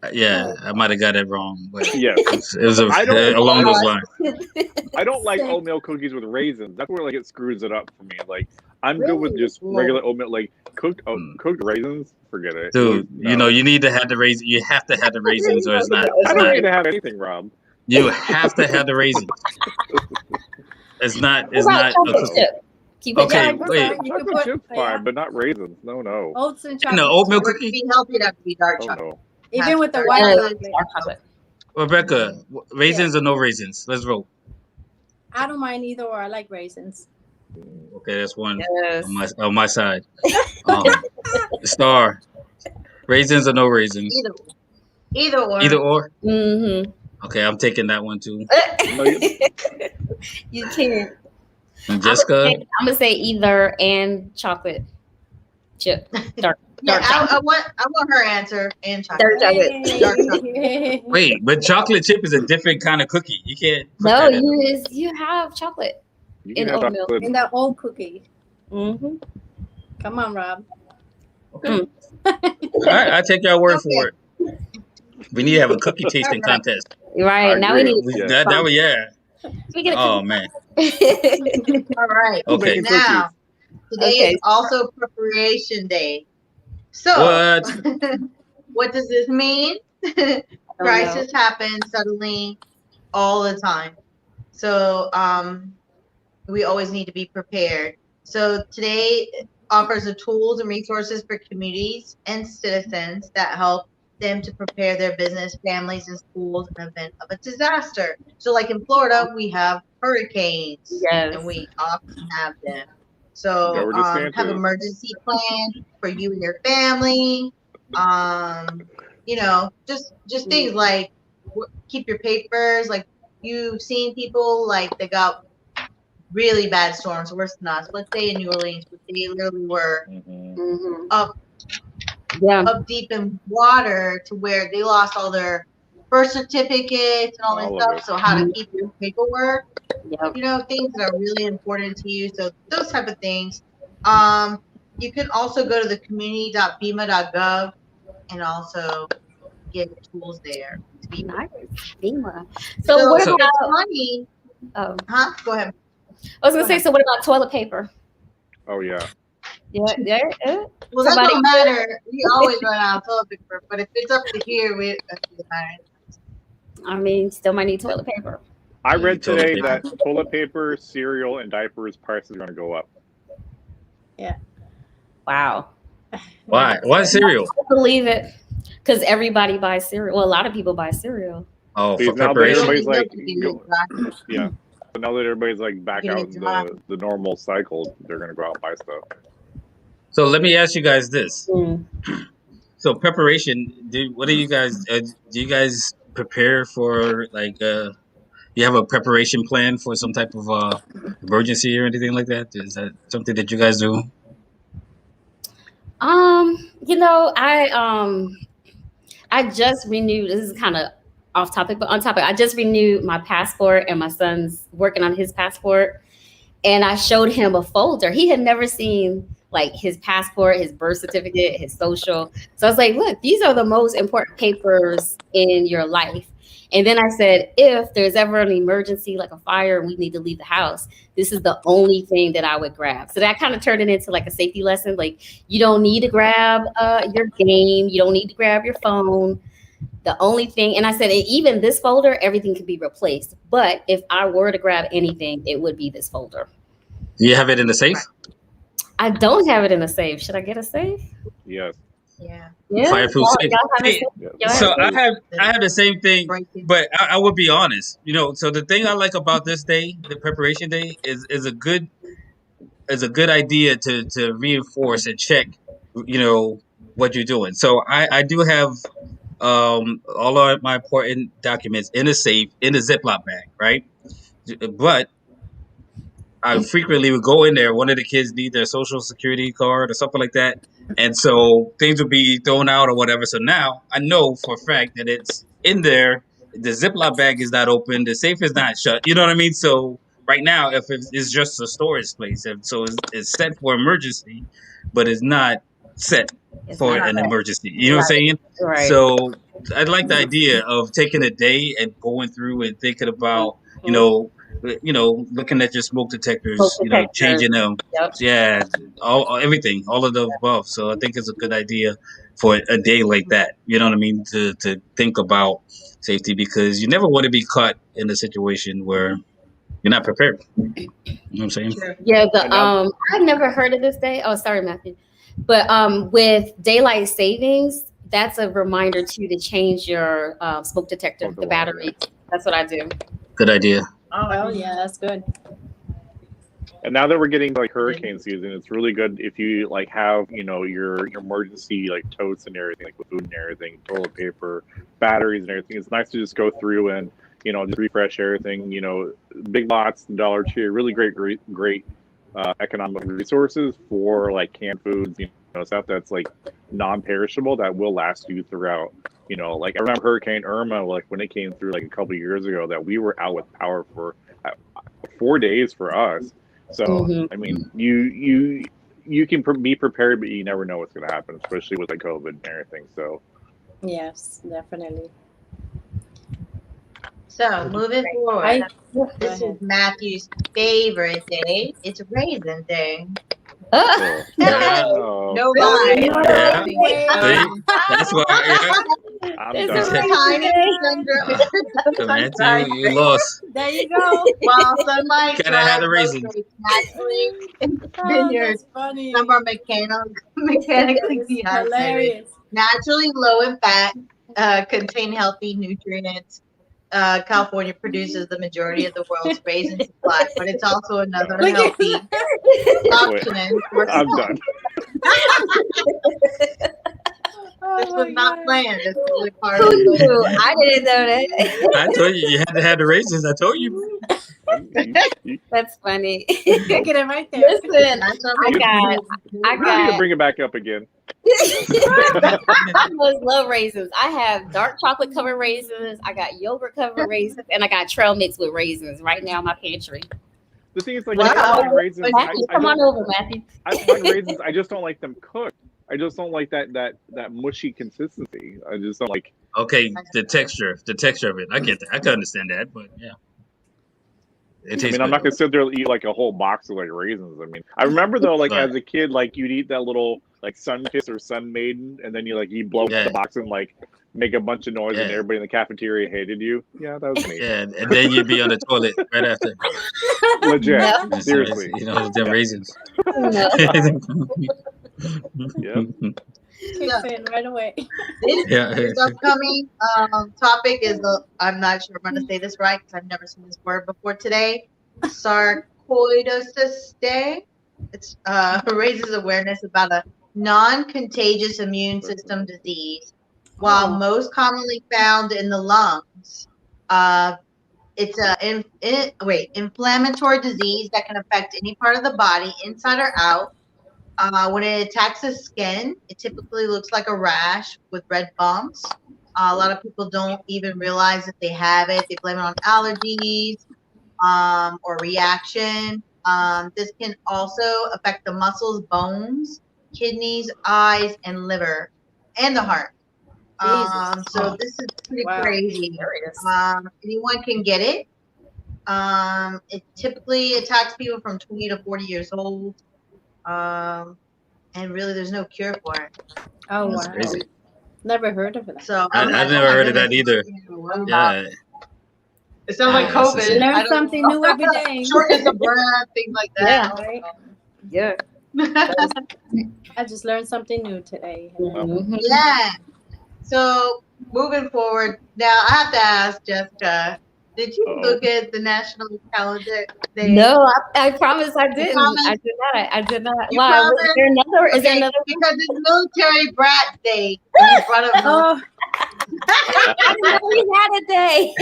Speaker 4: might. Yeah, I might have got it wrong, but
Speaker 2: Yes.
Speaker 4: it was
Speaker 2: I don't-
Speaker 4: along those lines.
Speaker 2: I don't like
Speaker 6: Same.
Speaker 2: oatmeal cookies with raisins. That's where like it screws it up for me. Like I'm good with just regular oatmeal, like cooked raisins. Forget it,
Speaker 4: Dude,
Speaker 2: No.
Speaker 4: you know, you need to have the raisin. You have to have the raisins, or it's not. It's
Speaker 2: I don't
Speaker 4: not.
Speaker 2: need to have anything, Rob.
Speaker 4: You have to have the raisins. It's not. It's
Speaker 3: What
Speaker 4: not.
Speaker 3: about chocolate chip? Keep it
Speaker 4: Okay,
Speaker 3: down.
Speaker 6: Yeah,
Speaker 4: wait.
Speaker 6: You could
Speaker 2: Chocolate
Speaker 6: put
Speaker 2: chip's fine, but not raisins. No.
Speaker 6: oats and
Speaker 4: In
Speaker 6: chocolate.
Speaker 4: the oatmeal
Speaker 5: To
Speaker 4: cookie,
Speaker 5: be healthy, it has to be dark
Speaker 2: Oh
Speaker 5: chocolate.
Speaker 2: no.
Speaker 6: Even with the
Speaker 5: Yes.
Speaker 6: white
Speaker 3: Yes,
Speaker 6: chocolate.
Speaker 3: dark chocolate.
Speaker 4: Rebecca, raisins or no raisins? Let's vote.
Speaker 6: I don't mind either or. I like raisins.
Speaker 4: Okay, that's one
Speaker 3: Yes.
Speaker 4: on my side. Star, raisins or no raisins?
Speaker 5: Either or.
Speaker 4: Either or.
Speaker 3: Mm-hmm.
Speaker 4: Okay, I'm taking that one too.
Speaker 3: You can't.
Speaker 4: And Jessica,
Speaker 3: I'm gonna say either and chocolate chip, dark
Speaker 5: Yeah,
Speaker 3: chocolate.
Speaker 5: I want her answer and
Speaker 3: Dark
Speaker 5: chocolate.
Speaker 3: chocolate.
Speaker 5: Dark chocolate.
Speaker 4: wait, but chocolate chip is a different kind of cookie. You can't put
Speaker 3: No,
Speaker 4: that in.
Speaker 3: you have chocolate
Speaker 2: You
Speaker 3: in
Speaker 2: can have
Speaker 3: oatmeal.
Speaker 2: chocolate.
Speaker 6: In the old cookie.
Speaker 3: Mm-hmm.
Speaker 6: Come on, Rob.
Speaker 4: All right, I take your word
Speaker 5: Okay.
Speaker 4: for it. We need to have a cookie tasting
Speaker 5: Alright.
Speaker 4: contest.
Speaker 3: Right
Speaker 2: I
Speaker 3: now we
Speaker 2: agree.
Speaker 3: need.
Speaker 2: Yeah.
Speaker 3: We get a
Speaker 4: Oh man.
Speaker 5: All right.
Speaker 4: Okay.
Speaker 2: Making
Speaker 5: Now, today
Speaker 3: Okay.
Speaker 5: is also preparation day. So,
Speaker 4: What?
Speaker 5: what does this mean? Crisis happens suddenly all the time. So, we always need to be prepared. So today offers the tools and resources for communities and citizens that help them to prepare their business, families, and schools in the event of a disaster. So like in Florida, we have hurricanes,
Speaker 3: Yes.
Speaker 5: and we often have them.
Speaker 2: Go
Speaker 5: So
Speaker 2: to Santa.
Speaker 5: have emergency plan for you and your family. You know, just things like keep your papers. Like you've seen people like they got really bad storms, worse than us. Let's say in New Orleans, but they literally were
Speaker 3: Mm-hmm.
Speaker 5: up deep in water to where they lost all their birth certificates and all this
Speaker 2: All of
Speaker 5: stuff.
Speaker 2: it.
Speaker 5: So how to keep your paperwork,
Speaker 3: Yep.
Speaker 5: you know, things that are really important to you. So those type of things. You can also go to the community.fema.gov and also get tools there. To be
Speaker 3: Nice. FEMA. So what
Speaker 4: So-
Speaker 3: about?
Speaker 5: money?
Speaker 3: Oh,
Speaker 5: Go ahead.
Speaker 3: I was gonna say. So what about toilet paper?
Speaker 2: Oh yeah.
Speaker 3: Yeah.
Speaker 5: Well, that
Speaker 3: Somebody-
Speaker 5: don't matter. We always run out of toilet paper, but if it's up to here, it doesn't matter.
Speaker 3: I mean, still might need toilet paper.
Speaker 2: I read
Speaker 4: Toilet
Speaker 2: today
Speaker 4: paper.
Speaker 2: that toilet paper, cereal, and diapers prices are going to go up.
Speaker 3: Wow.
Speaker 4: Why? Why cereal?
Speaker 3: I believe it, because everybody buys cereal. Well, a lot of people buy cereal.
Speaker 4: Oh, for
Speaker 2: Because now that
Speaker 4: preparation.
Speaker 2: everybody's like,
Speaker 5: Milk
Speaker 2: go, yeah. But now that everybody's like back
Speaker 5: Get
Speaker 2: out
Speaker 5: it
Speaker 2: in
Speaker 5: dry.
Speaker 2: the normal cycle, they're going to go out and buy stuff.
Speaker 4: So let me ask you guys this.
Speaker 3: Mm.
Speaker 4: So preparation. What do you guys? Do you guys prepare for like? You have a preparation plan for some type of emergency or anything like that? Is that something that you guys do?
Speaker 3: You know, I just renewed. This is kind of off topic, but on topic. I just renewed my passport, and my son's working on his passport. And I showed him a folder. He had never seen like his passport, his birth certificate, his social. So I was like, look, these are the most important papers in your life. And then I said, if there's ever an emergency, like a fire, and we need to leave the house, this is the only thing that I would grab. So that kind of turned it into like a safety lesson. Like, you don't need to grab your game. You don't need to grab your phone. The only thing, and I said, even this folder, everything can be replaced. But if I were to grab anything, it would be this folder.
Speaker 4: Do you have it in the safe?
Speaker 3: I don't have it in a safe. Should I get a safe?
Speaker 2: Yes.
Speaker 5: Yeah.
Speaker 3: Yeah.
Speaker 4: Fireproof safe.
Speaker 3: Y'all have a safe?
Speaker 2: yes.
Speaker 3: Y'all
Speaker 4: So
Speaker 3: have
Speaker 4: I have the same thing, but I would be honest. You know, so the thing I like about this day, the preparation day, is a good idea to reinforce and check, you know, what you're doing. So I do have all of my important documents in a safe in a Ziploc bag, right? But I frequently would go in there. One of the kids need their social security card or something like that, and so things would be thrown out or whatever. So now I know for a fact that it's in there. The Ziploc bag is not open. The safe is not shut. You know what I mean? So right now, if it's just a storage place, so it's set for emergency, but it's not set for an emergency. You know what I'm saying?
Speaker 3: Right.
Speaker 4: So I like the idea of taking a day and going through and thinking about, you know, looking at your smoke detectors, you know, changing them.
Speaker 3: Yep.
Speaker 4: Yeah, everything, all of the above. So I think it's a good idea for a day like that. You know what I mean? To think about safety, because you never want to be caught in a situation where you're not prepared. You know what I'm saying?
Speaker 3: Yeah, I've never heard of this day. Oh, sorry, Matthew. But with daylight savings, that's a reminder too to change your smoke detector, the battery. That's what I do.
Speaker 4: Good idea.
Speaker 6: Oh, yeah, that's good.
Speaker 2: And now that we're getting to, like, hurricane season, it's really good if you like have, you know, your emergency like totes and everything, like with food and everything, toilet paper, batteries and everything. It's nice to just go through and, you know, just refresh everything. You know, Big Lots, Dollar Tree, really great economic resources for like canned foods, you know, stuff that's like non-perishable that will last you throughout. You know, like I remember Hurricane Irma, like when it came through like a couple of years ago, that we were out with power for 4 days for us. So I mean, you can be prepared, but you never know what's going to happen, especially with like COVID and everything. So
Speaker 6: Yes, definitely.
Speaker 5: So moving forward, this is Matthew's favorite day. It's Raisin Day.
Speaker 3: Oh,
Speaker 2: oh,
Speaker 5: No lie.
Speaker 4: Yeah. See? That's why. Yeah.
Speaker 2: I'm
Speaker 3: It's
Speaker 2: done.
Speaker 3: a
Speaker 5: Tiny syndrome.
Speaker 4: So, Matthew, you lost.
Speaker 6: There you go.
Speaker 5: While sunlight
Speaker 4: Gotta have the
Speaker 5: drives
Speaker 4: raisins.
Speaker 5: those naturally in
Speaker 6: Oh,
Speaker 5: vineyards,
Speaker 6: that's funny.
Speaker 5: some are mechanically
Speaker 6: It's
Speaker 5: dehydrated.
Speaker 6: hilarious.
Speaker 5: Naturally low in fat, contain healthy nutrients. California produces the majority of the world's raisin supply, but it's also another
Speaker 6: Look at
Speaker 5: healthy option for
Speaker 2: I'm
Speaker 5: some.
Speaker 2: done.
Speaker 6: Oh
Speaker 5: This was
Speaker 6: my
Speaker 5: not
Speaker 6: God.
Speaker 5: planned. It's really part of
Speaker 3: who
Speaker 5: it.
Speaker 3: knew? I didn't know that.
Speaker 4: I told you had to have the raisins. I told you.
Speaker 3: That's funny.
Speaker 6: Look at it right there.
Speaker 3: Listen,
Speaker 5: That's what
Speaker 3: I
Speaker 5: we
Speaker 3: got,
Speaker 5: do.
Speaker 3: I
Speaker 2: You can
Speaker 3: got.
Speaker 2: bring it back up again.
Speaker 3: I almost love raisins. I have dark chocolate covered raisins. I got yogurt covered raisins, and I got trail mix with raisins right now in my pantry.
Speaker 2: The thing is, like,
Speaker 5: Wow.
Speaker 2: I don't like raisins.
Speaker 3: Matthew, come on over, Matthew.
Speaker 2: I like raisins. I just don't like them cooked. I just don't like that mushy consistency. I just don't like.
Speaker 4: Okay, the texture of it. I get that. I can understand that, but yeah. It
Speaker 2: I
Speaker 4: tastes
Speaker 2: mean, I'm not
Speaker 4: good.
Speaker 2: gonna sit there and eat like a whole box of like raisins. I mean, I remember though, like
Speaker 4: Right.
Speaker 2: as a kid, like you'd eat that little like Sun Kiss or Sun Maiden, and then you blow up
Speaker 4: Yeah.
Speaker 2: the box and like make a bunch of noise, and
Speaker 4: Yeah.
Speaker 2: everybody in the cafeteria hated you. Yeah, that was me.
Speaker 4: Yeah, and then you'd be on the toilet right after.
Speaker 2: Legit,
Speaker 3: No.
Speaker 2: seriously.
Speaker 4: You know, them raisins.
Speaker 3: No.
Speaker 2: Yep.
Speaker 6: Kicks in right away.
Speaker 4: Yeah.
Speaker 5: This upcoming topic is I'm not sure if I'm going to say this right because I've never seen this word before today. Sarcoidosis Day. It raises awareness about a non-contagious immune system disease. While most commonly found in the lungs, it's an inflammatory disease that can affect any part of the body, inside or out. When it attacks the skin, it typically looks like a rash with red bumps. A lot of people don't even realize that they have it. They blame it on allergies or reaction. This can also affect the muscles, bones, kidneys, eyes, and liver, and the heart. So this is pretty crazy. Anyone can get it. It typically attacks people from 20 to 40 years old. And really, there's no cure for it.
Speaker 6: Oh,
Speaker 4: That's
Speaker 6: wow.
Speaker 4: crazy.
Speaker 6: Never heard of that.
Speaker 5: So
Speaker 4: I've never heard of that either. Yeah.
Speaker 5: It sounds like
Speaker 4: Yeah,
Speaker 5: COVID.
Speaker 4: that's insane.
Speaker 6: Learn something new every day.
Speaker 5: Shortness of breath, things like that.
Speaker 6: Right?
Speaker 3: Yeah.
Speaker 6: I just learned something new today.
Speaker 3: Mhm.
Speaker 5: Yeah. So moving forward, now I have to ask Jessica, did you look at the national calendar?
Speaker 3: No, I promise I didn't.
Speaker 5: promise?
Speaker 3: I did not. I did not.
Speaker 5: You
Speaker 3: Why?
Speaker 5: promise?
Speaker 3: Is there another? Is there
Speaker 5: Okay,
Speaker 3: another?
Speaker 5: because it's Military Brat Day. And you brought up
Speaker 6: Oh,
Speaker 3: I didn't know we had a day.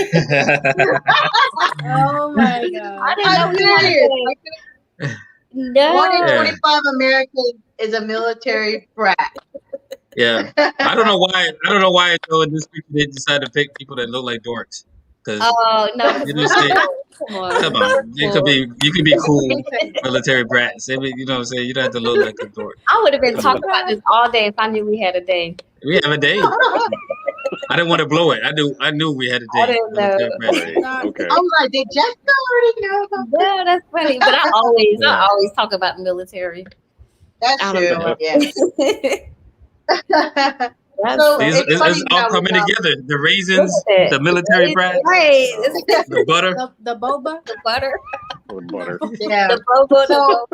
Speaker 6: oh my
Speaker 3: I
Speaker 6: God.
Speaker 3: didn't know
Speaker 5: I'm
Speaker 3: we had a
Speaker 5: serious.
Speaker 3: day.
Speaker 5: 1
Speaker 3: No.
Speaker 5: in 25 Americans is a military brat.
Speaker 4: Yeah. I don't know why though in this picture they decided to pick people that look like dorks. Because
Speaker 3: Oh no! 'Cause
Speaker 4: you just say,
Speaker 3: come on.
Speaker 4: come on, you could be cool military brats. I mean, you know what I'm saying? You don't have to look like a dork.
Speaker 3: I would have been talking about this all day if I knew we had a day.
Speaker 4: We have a day. I didn't want to blow it. I knew we had a day.
Speaker 3: I didn't know.
Speaker 4: Military brat day.
Speaker 2: Right, okay.
Speaker 5: I was like, did Jessica already know about that?
Speaker 3: Yeah, that's funny. But I
Speaker 4: Yeah.
Speaker 3: always talk about the military.
Speaker 5: That's
Speaker 3: I
Speaker 5: true.
Speaker 3: don't know.
Speaker 5: Yeah.
Speaker 3: That's
Speaker 5: So
Speaker 4: It's,
Speaker 5: it's
Speaker 4: it's,
Speaker 5: funny
Speaker 4: it's all
Speaker 5: how we
Speaker 4: coming
Speaker 5: got-
Speaker 4: together. The raisins,
Speaker 3: Look at it.
Speaker 4: the military brat,
Speaker 3: Right.
Speaker 4: the butter.
Speaker 6: The boba?
Speaker 3: The butter.
Speaker 2: With butter.
Speaker 5: Yeah.
Speaker 3: The boba.
Speaker 5: So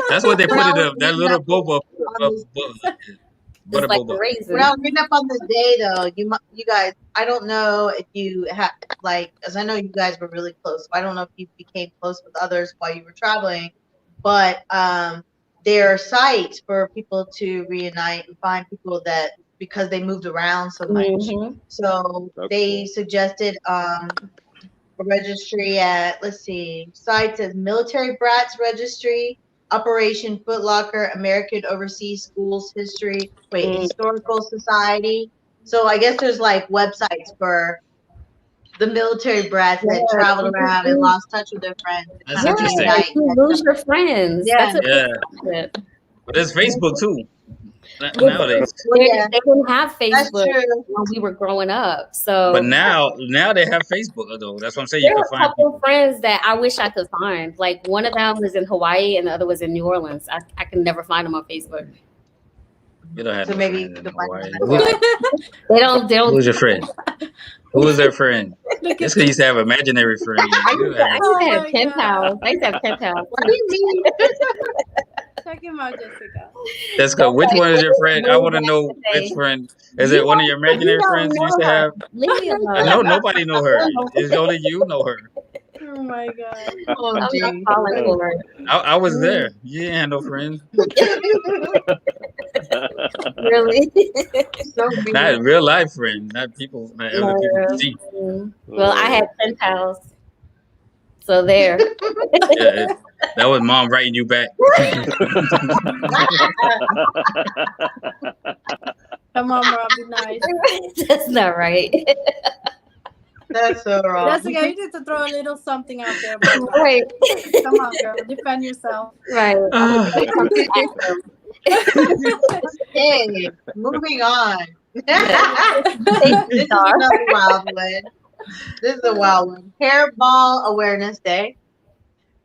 Speaker 4: That's what they put
Speaker 5: When I
Speaker 4: in
Speaker 5: was
Speaker 4: them. That
Speaker 5: reading
Speaker 4: little
Speaker 5: that book
Speaker 4: boba.
Speaker 5: on this-
Speaker 3: It's like the
Speaker 4: boba.
Speaker 3: raisin.
Speaker 5: When I was reading up on this day, though, you guys, I don't know if you have like, as I know you guys were really close. So I don't know if you became close with others while you were traveling, but there are sites for people to reunite and find people that because they moved around so much.
Speaker 3: Mhm.
Speaker 5: So
Speaker 2: That's
Speaker 5: they
Speaker 2: cool.
Speaker 5: suggested a registry at sites as Military Brats Registry, Operation Foot Locker, American Overseas Schools History, Historical Society. So I guess there's like websites for the military brats that
Speaker 3: Yeah,
Speaker 5: traveled around and lost touch with their friends to
Speaker 4: That's
Speaker 5: kind of
Speaker 4: interesting.
Speaker 3: yeah,
Speaker 5: reunite.
Speaker 3: you lose your friends.
Speaker 5: Yeah.
Speaker 3: That's a
Speaker 4: Yeah,
Speaker 3: big
Speaker 4: but there's Facebook too
Speaker 3: Well,
Speaker 4: nowadays.
Speaker 5: Well, yeah,
Speaker 3: they didn't have
Speaker 5: that's
Speaker 3: Facebook
Speaker 5: true.
Speaker 3: when we were growing up. So
Speaker 4: But now they have Facebook though. That's what I'm saying. You
Speaker 3: there
Speaker 4: can
Speaker 3: are a
Speaker 4: find
Speaker 3: couple
Speaker 4: people.
Speaker 3: of friends that I wish I could find. Like one of them was in Hawaii and the other was in New Orleans. I can never find them on Facebook.
Speaker 4: You don't have
Speaker 5: So
Speaker 4: no
Speaker 5: maybe you
Speaker 4: friends in
Speaker 5: can find
Speaker 4: Hawaii.
Speaker 5: them.
Speaker 3: They don't.
Speaker 4: Who's your friend? Who was their friend?
Speaker 6: Look
Speaker 4: This
Speaker 6: at
Speaker 4: guy used to have imaginary friends.
Speaker 3: I
Speaker 4: You
Speaker 3: used
Speaker 4: don't
Speaker 3: to, I
Speaker 4: have
Speaker 3: used
Speaker 6: Oh
Speaker 3: to have
Speaker 6: my
Speaker 3: pen
Speaker 6: God.
Speaker 3: pals. I used to have pen pals.
Speaker 5: What do you mean?
Speaker 6: check him out, Jessica.
Speaker 4: Jessica, which one is your friend? I
Speaker 3: Way
Speaker 4: want to
Speaker 3: back
Speaker 4: know
Speaker 3: in the
Speaker 4: which
Speaker 3: day.
Speaker 4: friend. Is it one of your
Speaker 3: You
Speaker 4: imaginary
Speaker 3: don't
Speaker 4: friends you used
Speaker 3: know
Speaker 4: to
Speaker 3: her.
Speaker 4: have?
Speaker 3: Leave me
Speaker 4: I
Speaker 3: alone.
Speaker 4: know nobody know her.
Speaker 3: I don't
Speaker 4: It's only you know her.
Speaker 6: Oh my God.
Speaker 5: Oh,
Speaker 3: I'm not
Speaker 5: gee.
Speaker 3: falling for it.
Speaker 4: I was there. You didn't have no friends.
Speaker 3: Really?
Speaker 5: So
Speaker 4: Not
Speaker 5: mean.
Speaker 4: real life friends. Not people. Not other people you see.
Speaker 3: Well, I had pen pals. So there.
Speaker 4: Yeah, that was mom writing you back.
Speaker 6: Come on, Rob, be nice.
Speaker 3: That's not right.
Speaker 5: That's so wrong.
Speaker 6: Jessica, you need to throw a little something out there about that.
Speaker 3: Right.
Speaker 6: Come on, girl, defend yourself.
Speaker 3: Right. I'm gonna say something at them.
Speaker 5: Okay, moving on.
Speaker 3: Thank you,
Speaker 5: This is
Speaker 3: Starr.
Speaker 5: another wild one. This is a wild one. Hairball Awareness Day.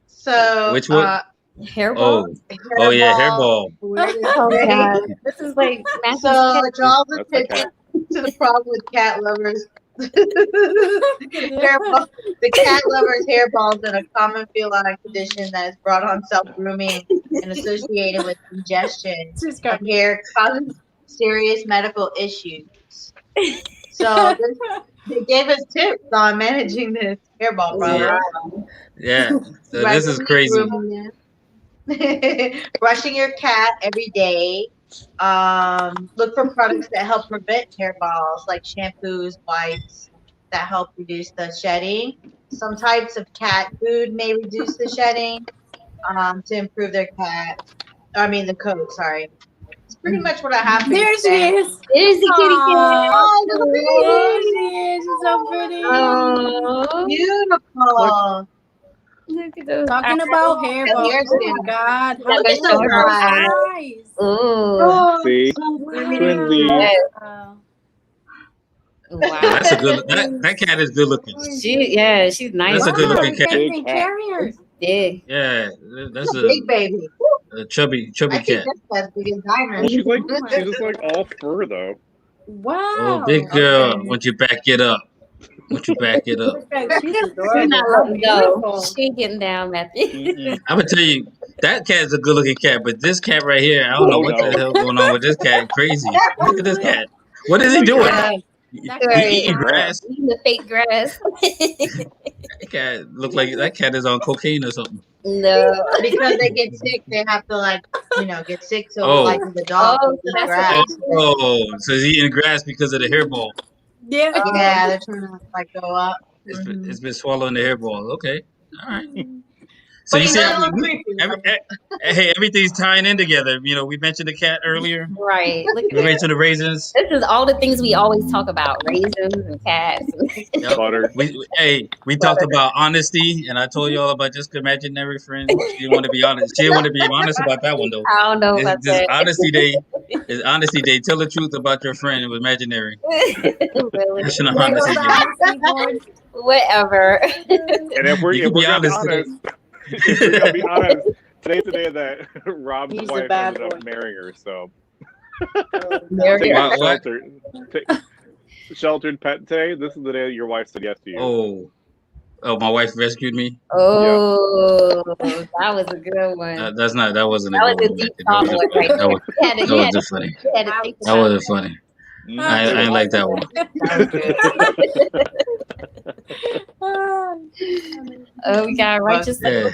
Speaker 5: So,
Speaker 4: Which one?
Speaker 3: Hairball?
Speaker 4: Oh yeah, hairball.
Speaker 5: Awareness
Speaker 3: Oh
Speaker 5: Day.
Speaker 3: god. This is like Matthew's
Speaker 5: So
Speaker 3: cat.
Speaker 5: it draws
Speaker 2: That's
Speaker 5: attention to the problem with cat lovers.
Speaker 6: Look at this.
Speaker 5: Hairball, the cat lovers' hairballs are a common feline condition that is brought on self-grooming and associated with congestion
Speaker 6: She's
Speaker 5: of
Speaker 6: cracking.
Speaker 5: hair causing serious medical issues. So they gave us tips on managing this hairball problem.
Speaker 4: Yeah. So this is crazy.
Speaker 5: Brushing your cat every day. Look for products that help prevent hairballs, like shampoos, wipes that help reduce the shedding. Some types of cat food may reduce the shedding to improve their the coat. Sorry, it's pretty much what I have.
Speaker 6: There she is.
Speaker 3: There's the kitty cat.
Speaker 5: Oh, look
Speaker 6: There
Speaker 5: at
Speaker 6: she is. She's so pretty.
Speaker 3: Oh,
Speaker 5: beautiful.
Speaker 3: look at those
Speaker 6: Talking
Speaker 3: eyes.
Speaker 6: about hair,
Speaker 5: The
Speaker 6: oh
Speaker 5: hair
Speaker 6: my God.
Speaker 3: Yeah,
Speaker 6: How
Speaker 3: they're
Speaker 6: big
Speaker 3: so
Speaker 6: are
Speaker 3: bright.
Speaker 6: her eyes?
Speaker 3: Oh,
Speaker 2: See? Twinsies.
Speaker 6: Wow.
Speaker 3: wow.
Speaker 4: That's a good. That cat is good looking.
Speaker 3: She's nice.
Speaker 4: That's a good looking cat.
Speaker 6: Big
Speaker 2: Big cat.
Speaker 6: carriers.
Speaker 3: Big.
Speaker 4: Yeah, that's
Speaker 5: That's a big baby.
Speaker 4: a chubby
Speaker 5: I think
Speaker 4: cat.
Speaker 5: that's as big as diamond.
Speaker 2: Well, she's just like all fur though.
Speaker 6: Wow.
Speaker 4: Oh, big girl. Once you back it up. Once you back it up.
Speaker 6: She's
Speaker 3: She's
Speaker 6: adorable.
Speaker 3: not
Speaker 6: How
Speaker 3: letting go.
Speaker 6: beautiful.
Speaker 3: She ain't getting down, Matthew.
Speaker 2: Mm-mm.
Speaker 4: I'm gonna tell you, that cat is a good looking cat, but this cat right here, I don't know
Speaker 2: Oh,
Speaker 4: what
Speaker 2: no.
Speaker 4: the hell going on with this cat. Crazy. Look at this cat. What is he doing? He eating grass.
Speaker 3: Eating the fake grass.
Speaker 4: That cat look like that cat is on cocaine or something.
Speaker 3: No.
Speaker 5: Because they get sick, they have to get sick. So
Speaker 4: Oh.
Speaker 5: like the dog
Speaker 3: Oh,
Speaker 5: will eat
Speaker 3: that's
Speaker 5: grass.
Speaker 4: Oh, so he's eating grass because of the hairball.
Speaker 6: Yeah.
Speaker 5: Yeah, they're trying to go up.
Speaker 4: It's been swallowing the hairball. Okay, all right.
Speaker 5: But
Speaker 4: So you
Speaker 5: he's
Speaker 4: see,
Speaker 5: not a little creepy.
Speaker 4: hey, everything's tying in together. You know, we mentioned the cat earlier.
Speaker 3: Right. Look
Speaker 4: We
Speaker 3: at this.
Speaker 4: mentioned the raisins.
Speaker 3: This is all the things we always talk about: raisins and cats.
Speaker 4: Yep.
Speaker 2: Butter.
Speaker 4: We talked about honesty, and I told you all about just imaginary friends. She didn't want to be honest. She didn't want to be honest about that one though.
Speaker 3: I don't know about
Speaker 4: This
Speaker 3: that.
Speaker 4: honesty day. It's honesty day. Tell the truth about your friend. It was imaginary.
Speaker 3: Really?
Speaker 4: National
Speaker 6: There goes
Speaker 4: Honesty
Speaker 6: the
Speaker 4: Day.
Speaker 6: honesty board.
Speaker 3: Whatever.
Speaker 2: And if we're
Speaker 4: You can be
Speaker 2: gonna be
Speaker 4: honest today.
Speaker 2: honest, if we're gonna be honest, today's the day that Rob's
Speaker 6: He's a
Speaker 2: wife
Speaker 6: bad
Speaker 2: ended up
Speaker 6: boy.
Speaker 2: marrying her. So
Speaker 3: There
Speaker 2: take
Speaker 3: you
Speaker 4: What-
Speaker 2: a
Speaker 4: what?
Speaker 2: sheltered pet today. This is the day that your wife said yes to you.
Speaker 4: Oh, My wife rescued me.
Speaker 3: Oh, that was a good one.
Speaker 4: That wasn't a
Speaker 3: That
Speaker 4: good
Speaker 3: was a
Speaker 4: one.
Speaker 3: deep
Speaker 4: That
Speaker 3: thought
Speaker 4: was
Speaker 3: one right there.
Speaker 4: that
Speaker 3: You
Speaker 4: wasn't funny.
Speaker 3: had to think
Speaker 4: That
Speaker 3: about
Speaker 4: wasn't funny.
Speaker 2: Mm.
Speaker 4: I ain't like that one.
Speaker 3: that. Oh, we got righteous.
Speaker 4: Yeah.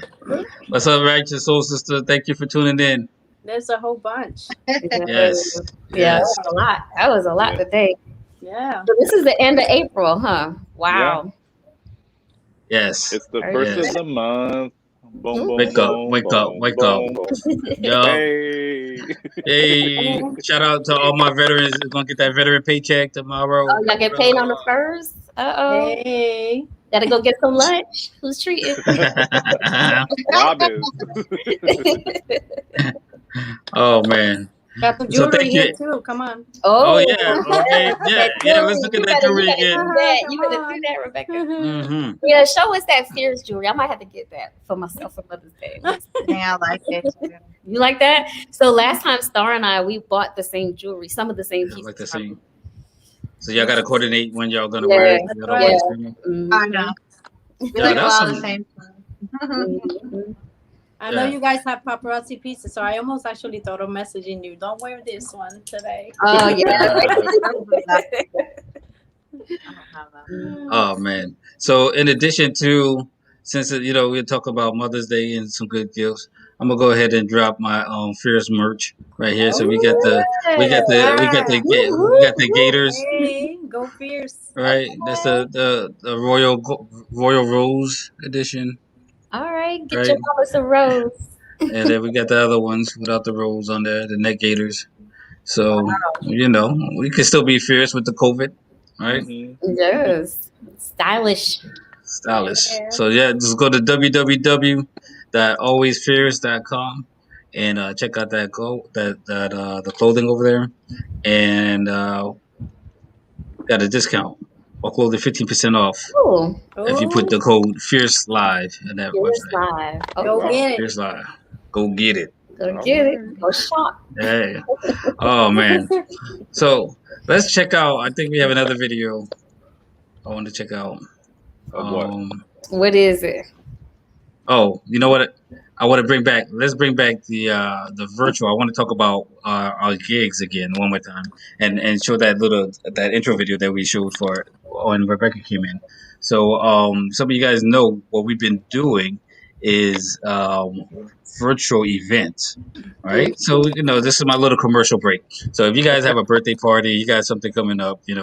Speaker 4: What's up, Righteous Soul Sister? Thank you for tuning in.
Speaker 6: There's a whole bunch.
Speaker 4: Yes.
Speaker 3: Yeah, that
Speaker 4: Yes.
Speaker 3: was a lot. That was a lot
Speaker 2: Yeah.
Speaker 3: today.
Speaker 6: Yeah.
Speaker 3: So this is the end of April, huh? Wow.
Speaker 4: Yes.
Speaker 2: It's the
Speaker 3: Very
Speaker 2: first
Speaker 4: Yes.
Speaker 2: of the month. Boom, boom,
Speaker 4: Wake up,
Speaker 2: boom,
Speaker 4: wake up,
Speaker 2: boom,
Speaker 4: wake up.
Speaker 2: boom, boom.
Speaker 4: Yo.
Speaker 2: Hey.
Speaker 4: Hey, shout out to all my veterans. We're gonna get that veteran paycheck tomorrow.
Speaker 3: Oh, y'all get paid on the first? Uh-oh.
Speaker 6: Hey.
Speaker 3: Gotta go get some lunch. Who's treating?
Speaker 2: Rob is.
Speaker 4: Oh man.
Speaker 6: Got the
Speaker 4: So
Speaker 6: jewelry
Speaker 4: thank
Speaker 6: here
Speaker 4: you.
Speaker 6: too. Come on.
Speaker 4: Oh yeah. Okay. Yeah.
Speaker 3: That
Speaker 4: Yeah. Let's
Speaker 3: jewelry.
Speaker 4: look at
Speaker 3: You
Speaker 4: that
Speaker 3: better-
Speaker 4: jewelry
Speaker 3: you better
Speaker 4: again.
Speaker 3: do that. You
Speaker 6: Come
Speaker 3: better
Speaker 6: on.
Speaker 3: do that, Rebecca.
Speaker 4: Mm-hmm.
Speaker 3: Yeah, show us that Fierce jewelry. I might have to get that for myself for Mother's Day.
Speaker 5: Yeah, I like it. Too.
Speaker 3: You like that? So last time Starr and I, we bought the same jewelry, some of the same
Speaker 4: I
Speaker 3: pieces.
Speaker 4: like the same. So y'all gotta coordinate when y'all gonna
Speaker 3: Yeah.
Speaker 4: wear it. Y'all don't
Speaker 3: Yeah.
Speaker 4: wanna stream it.
Speaker 3: Mhm.
Speaker 5: I know. We
Speaker 4: Yeah,
Speaker 5: like
Speaker 4: that's
Speaker 5: all the
Speaker 4: some-
Speaker 5: same.
Speaker 3: Mhm.
Speaker 6: I know
Speaker 4: Yeah.
Speaker 6: you guys have paparazzi pieces, so I almost actually thought of messaging you. Don't wear this one today.
Speaker 3: Oh yeah.
Speaker 4: Oh man. So in addition to, since we talk about Mother's Day and some good gifts, I'm gonna go ahead and drop my Fierce merch right here. So we got the gators,
Speaker 6: Hey, go fierce.
Speaker 4: right? That's the Royal Rose edition,
Speaker 3: All right, get
Speaker 4: right?
Speaker 3: your mama some rose.
Speaker 4: And then we got the other ones without the rose on there, the neck gators. So we can still be fierce with the COVID, right?
Speaker 2: Mhm.
Speaker 3: Yes, stylish.
Speaker 4: Stylish.
Speaker 6: Yeah.
Speaker 4: So yeah, just go to www.alwaysfierce.com and check out the clothing over there, and got a discount or clothing 15% off
Speaker 3: Cool.
Speaker 4: if you put the code Fierce Live in that
Speaker 3: Fierce
Speaker 4: website.
Speaker 3: live.
Speaker 6: Go
Speaker 3: Okay.
Speaker 6: get it.
Speaker 4: Fierce Live, go get it.
Speaker 3: Go get it. Go shop.
Speaker 4: Hey, oh man. So let's check out. I think we have another video I want to check out.
Speaker 2: Of what?
Speaker 3: What is it?
Speaker 4: Oh, you know what? I want to bring back. Let's bring back the virtual. I want to talk about our gigs again one more time, and show that intro video that we showed for when Rebecca came in. So some of you guys know what we've been doing is virtual events, right? So this is my little commercial break. So if you guys have a birthday party, you got something coming up, you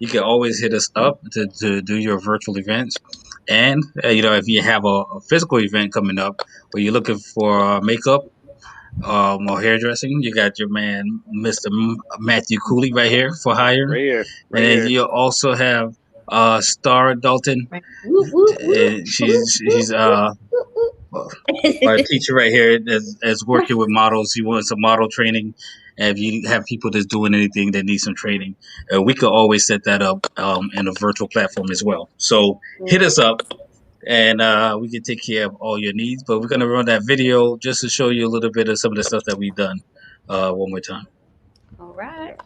Speaker 4: can always hit us up to do your virtual events. And if you have a physical event coming up where you're looking for makeup or hairdressing, you got your man Mr. Matthew Cooley right here for hire.
Speaker 2: Right here. Right
Speaker 4: And then
Speaker 2: here.
Speaker 4: you also have Starr Dalton.
Speaker 3: Woo, woo, woo,
Speaker 4: And she's our teacher right here that's working with models. He wants some model training. And if you have people that's doing anything that need some training, we could always set that up in a virtual platform as well. So hit us up, and we can take care of all your needs. But we're gonna run that video just to show you a little bit of some of the stuff that we've done one more time.
Speaker 3: All right.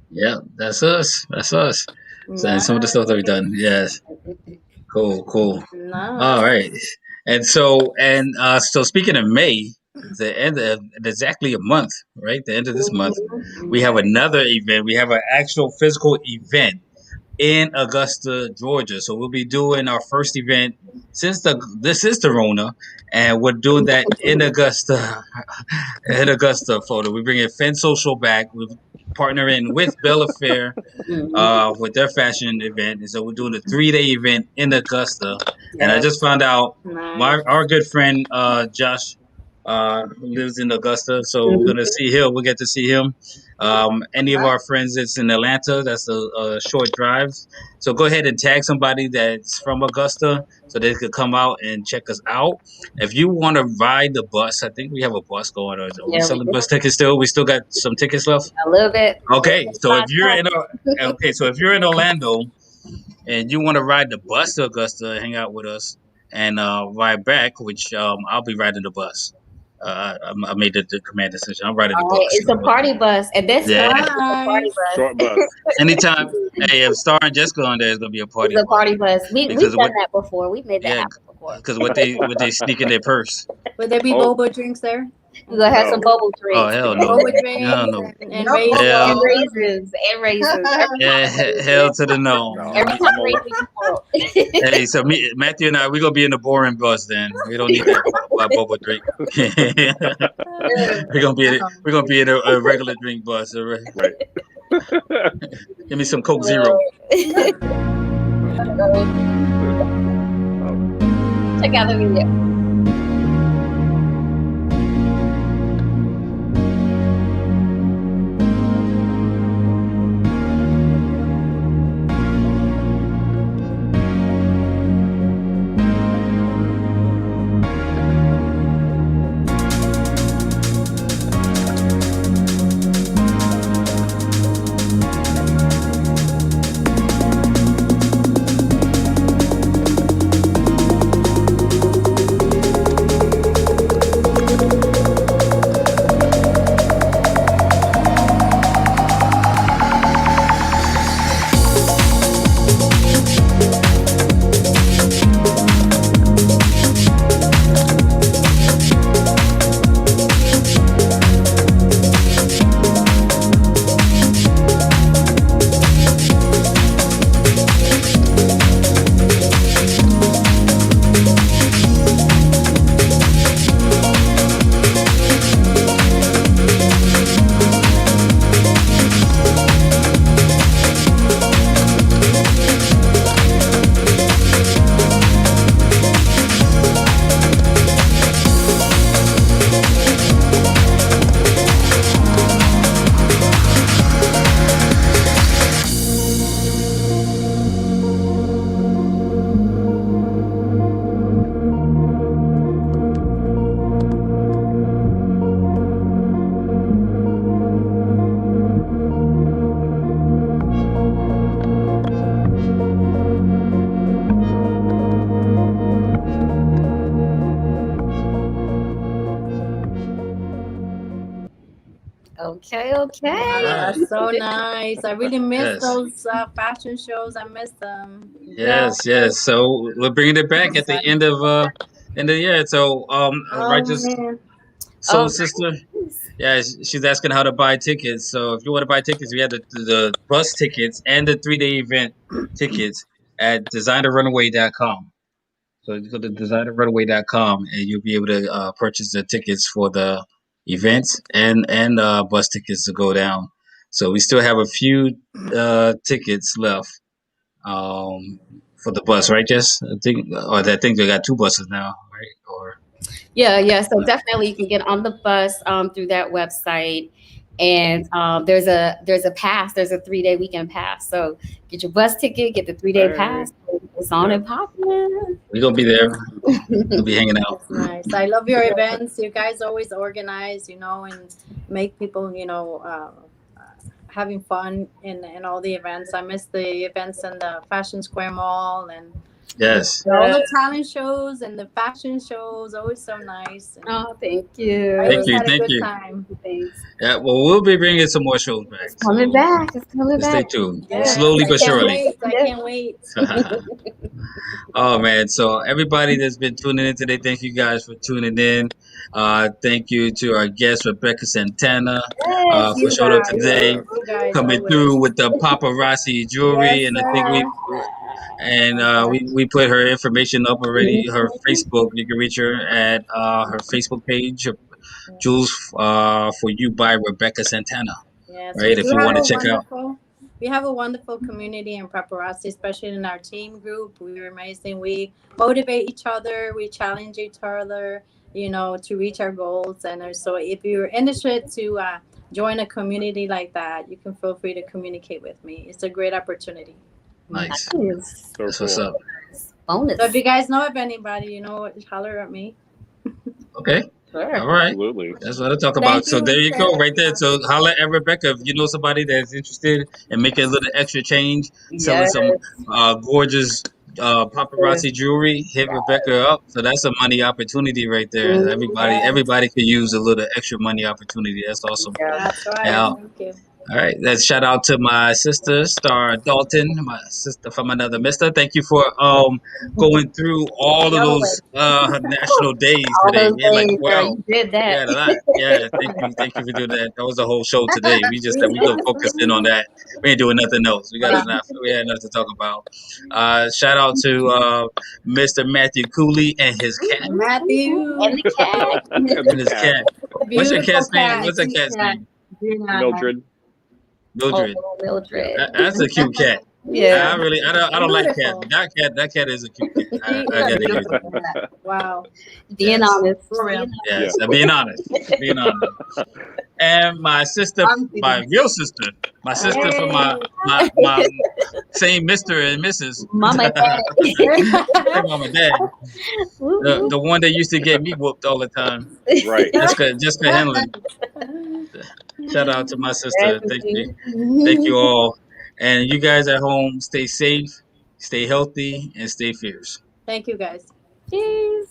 Speaker 4: Yeah, that's us. That's us. So, and some of the stuff that we've done. Yes. Cool.
Speaker 6: Nice.
Speaker 4: All right. And so speaking of May, the end of exactly a month, right? The end of this month, we have another event. We have an actual physical event in Augusta, Georgia. So we'll be doing our first event since this is the Rona, and we're doing that in Augusta, in Augusta, Florida. We bring Fed Social back. We're partnering with Bella Fair with their fashion event, and so we're doing a 3-day event in Augusta. And I
Speaker 3: Yes.
Speaker 4: just found out
Speaker 6: Nice.
Speaker 4: our good friend Josh who lives in Augusta, so we're gonna see him. We get to see him. Any of our friends that's in Atlanta, that's a short drive. So go ahead and tag somebody that's from Augusta so they could come out and check us out. If you want to ride the bus, I think we have a bus going. Or are we
Speaker 3: Yeah, we
Speaker 4: selling
Speaker 3: do.
Speaker 4: bus tickets still? We still got some tickets left.
Speaker 3: A little bit.
Speaker 4: Okay, so if you're in Orlando and you want to ride the bus to Augusta, hang out with us, and ride back, which I'll be riding the bus. I made the command decision. I'm riding the
Speaker 3: All right,
Speaker 4: bus.
Speaker 3: it's a party bus, and this
Speaker 4: Yeah.
Speaker 3: one is a party
Speaker 6: Nice.
Speaker 3: bus.
Speaker 2: Short bus.
Speaker 4: Anytime, hey, if Star and Jessica on there, it's gonna be a party
Speaker 3: It's a
Speaker 4: bus.
Speaker 3: party bus. We've
Speaker 4: Because
Speaker 3: done
Speaker 4: what?
Speaker 3: that before. We've made that
Speaker 4: Yeah,
Speaker 3: happen before.
Speaker 4: because what they sneak in their purse.
Speaker 6: Will there be
Speaker 2: Oh.
Speaker 6: boba drinks there?
Speaker 3: We're gonna have some
Speaker 2: No.
Speaker 3: bubble drinks.
Speaker 4: Oh hell no,
Speaker 6: Boba drinks
Speaker 4: no no.
Speaker 6: and
Speaker 5: No.
Speaker 6: raisins.
Speaker 4: Hell,
Speaker 3: And raisins. And raisins.
Speaker 4: yeah, hell to the no.
Speaker 2: No.
Speaker 3: Every
Speaker 2: I'm
Speaker 3: time
Speaker 2: old.
Speaker 3: raisins fall.
Speaker 4: Hey, so Matthew and I, we're gonna be in the boring bus then. We don't need that boba drink. we're gonna be in a regular drink bus. All right.
Speaker 2: Right.
Speaker 4: Give me some Coke Zero.
Speaker 3: Check out the video. Okay.
Speaker 6: That's so nice. I really miss
Speaker 4: Yes.
Speaker 6: those fashion shows. I miss them.
Speaker 4: Yes, yes. So we're bringing it back at the end of the year. So righteous
Speaker 6: man.
Speaker 4: soul
Speaker 3: Oh,
Speaker 4: sister. Yeah, she's asking how to buy tickets. So if you want to buy tickets, we have the bus tickets and the 3-day event tickets at designerrunaway.com. So you go to designerrunaway.com and you'll be able to purchase the tickets for the events and bus tickets to go down. So we still have a few tickets left for the bus, right, Jess? I think they got 2 buses now, right? Or
Speaker 3: yeah. So definitely you can get on the bus through that website. And there's a pass. There's a 3-day weekend pass. So get your bus ticket, get the 3-day
Speaker 2: Hey.
Speaker 3: pass. It's on and popping.
Speaker 4: we're gonna be there. We'll be hanging out.
Speaker 6: That's nice. I love your events. You guys always organize, and make people, having fun in all the events. I miss the events in the Fashion Square Mall and
Speaker 4: Yes.
Speaker 6: All the talent shows and the fashion shows, always so nice. And
Speaker 3: Oh, thank
Speaker 6: I
Speaker 3: you.
Speaker 6: always had a
Speaker 4: Thank
Speaker 6: good
Speaker 4: you.
Speaker 6: time.
Speaker 3: Thanks.
Speaker 4: Yeah, well, we'll be bringing some more shows back.
Speaker 3: It's coming
Speaker 4: So
Speaker 3: back. It's coming
Speaker 4: just stay
Speaker 3: back.
Speaker 4: tuned.
Speaker 6: Yes,
Speaker 4: Slowly
Speaker 6: I
Speaker 4: but
Speaker 6: can't
Speaker 4: surely.
Speaker 6: wait. I can't wait.
Speaker 4: Oh man, so everybody that's been tuning in today, thank you guys for tuning in. Thank you to our guest Rebecca Santana
Speaker 3: Yes,
Speaker 4: for
Speaker 6: You
Speaker 4: showing up
Speaker 6: guys,
Speaker 4: today,
Speaker 6: you guys
Speaker 4: coming
Speaker 6: always.
Speaker 4: through with the paparazzi jewelry,
Speaker 6: Yes,
Speaker 4: and I think
Speaker 6: sir.
Speaker 4: we put her information up already. Her Facebook, you can reach her at her Facebook page, Jewels for You by Rebecca Santana.
Speaker 6: Yes,
Speaker 4: Right,
Speaker 6: we
Speaker 4: if
Speaker 6: do
Speaker 4: you
Speaker 6: have
Speaker 4: want to
Speaker 6: a
Speaker 4: check out.
Speaker 6: wonderful. We have a wonderful community in paparazzi, especially in our team group. We're amazing. We motivate each other. We challenge each other, to reach our goals. And so, if you're interested to join a community like that, you can feel free to communicate with me. It's a great opportunity.
Speaker 4: Nice.
Speaker 3: Nice.
Speaker 2: So
Speaker 4: That's what's
Speaker 2: cool.
Speaker 4: up.
Speaker 3: Bonus.
Speaker 6: So, if you guys know of anybody, holler at me.
Speaker 4: Okay.
Speaker 3: Sure.
Speaker 4: All right.
Speaker 2: Absolutely.
Speaker 4: That's what I talk
Speaker 6: Thank
Speaker 4: about. So
Speaker 6: you,
Speaker 4: there you go,
Speaker 6: Sarah.
Speaker 4: right there. So holla at Rebecca if you know somebody that's interested in making a little extra change, selling
Speaker 3: Yes.
Speaker 4: some gorgeous paparazzi jewelry. Hit Rebecca up. So that's a money opportunity right there. Everybody could use a little extra money opportunity. That's awesome.
Speaker 3: Yeah.
Speaker 6: That's right.
Speaker 4: Now,
Speaker 6: Thank you.
Speaker 4: all right. Let's shout out to my sister, Starr Dalton, my sister from another mister. Thank you for going through all of
Speaker 3: Yo,
Speaker 4: those national days
Speaker 3: all
Speaker 4: today.
Speaker 3: those
Speaker 4: We had like
Speaker 3: days, girl,
Speaker 4: 12.
Speaker 3: you did
Speaker 4: We
Speaker 3: that.
Speaker 4: had a lot. Yeah, thank you for doing that. That was the whole show today. We just focused in on that. We ain't doing nothing else. We got enough. We had enough to talk about. Shout out to Mr. Matthew Cooley and his cat.
Speaker 6: Matthew,
Speaker 3: And the cat.
Speaker 4: And his cat. What's your
Speaker 6: beautiful
Speaker 4: cat's name?
Speaker 6: cat.
Speaker 4: What's that cat's name?
Speaker 2: Mildred.
Speaker 4: Mildred.
Speaker 3: Oh, Mildred.
Speaker 4: That's a cute cat.
Speaker 3: Yeah.
Speaker 4: I don't like cats.
Speaker 6: Beautiful.
Speaker 4: That cat is a cute cat.
Speaker 6: She
Speaker 4: I
Speaker 6: is
Speaker 4: gotta give it.
Speaker 6: beautiful. Wow.
Speaker 3: Being
Speaker 4: Yes.
Speaker 3: honest.
Speaker 5: For real.
Speaker 4: Yes, being honest, being honest. And my sister, my real sister, my sister from my same Mister and Mrs.
Speaker 3: Mama and Dad.
Speaker 4: Hey, mom and dad,
Speaker 3: Woo, woo.
Speaker 4: the one that used to get me whooped all the time.
Speaker 2: Right.
Speaker 4: Jessica Henlon. Shout out to my sister. Thank you
Speaker 3: All
Speaker 4: all. And you guys at home, stay safe, stay healthy, and stay fierce.
Speaker 6: Thank you, guys.
Speaker 3: Cheers.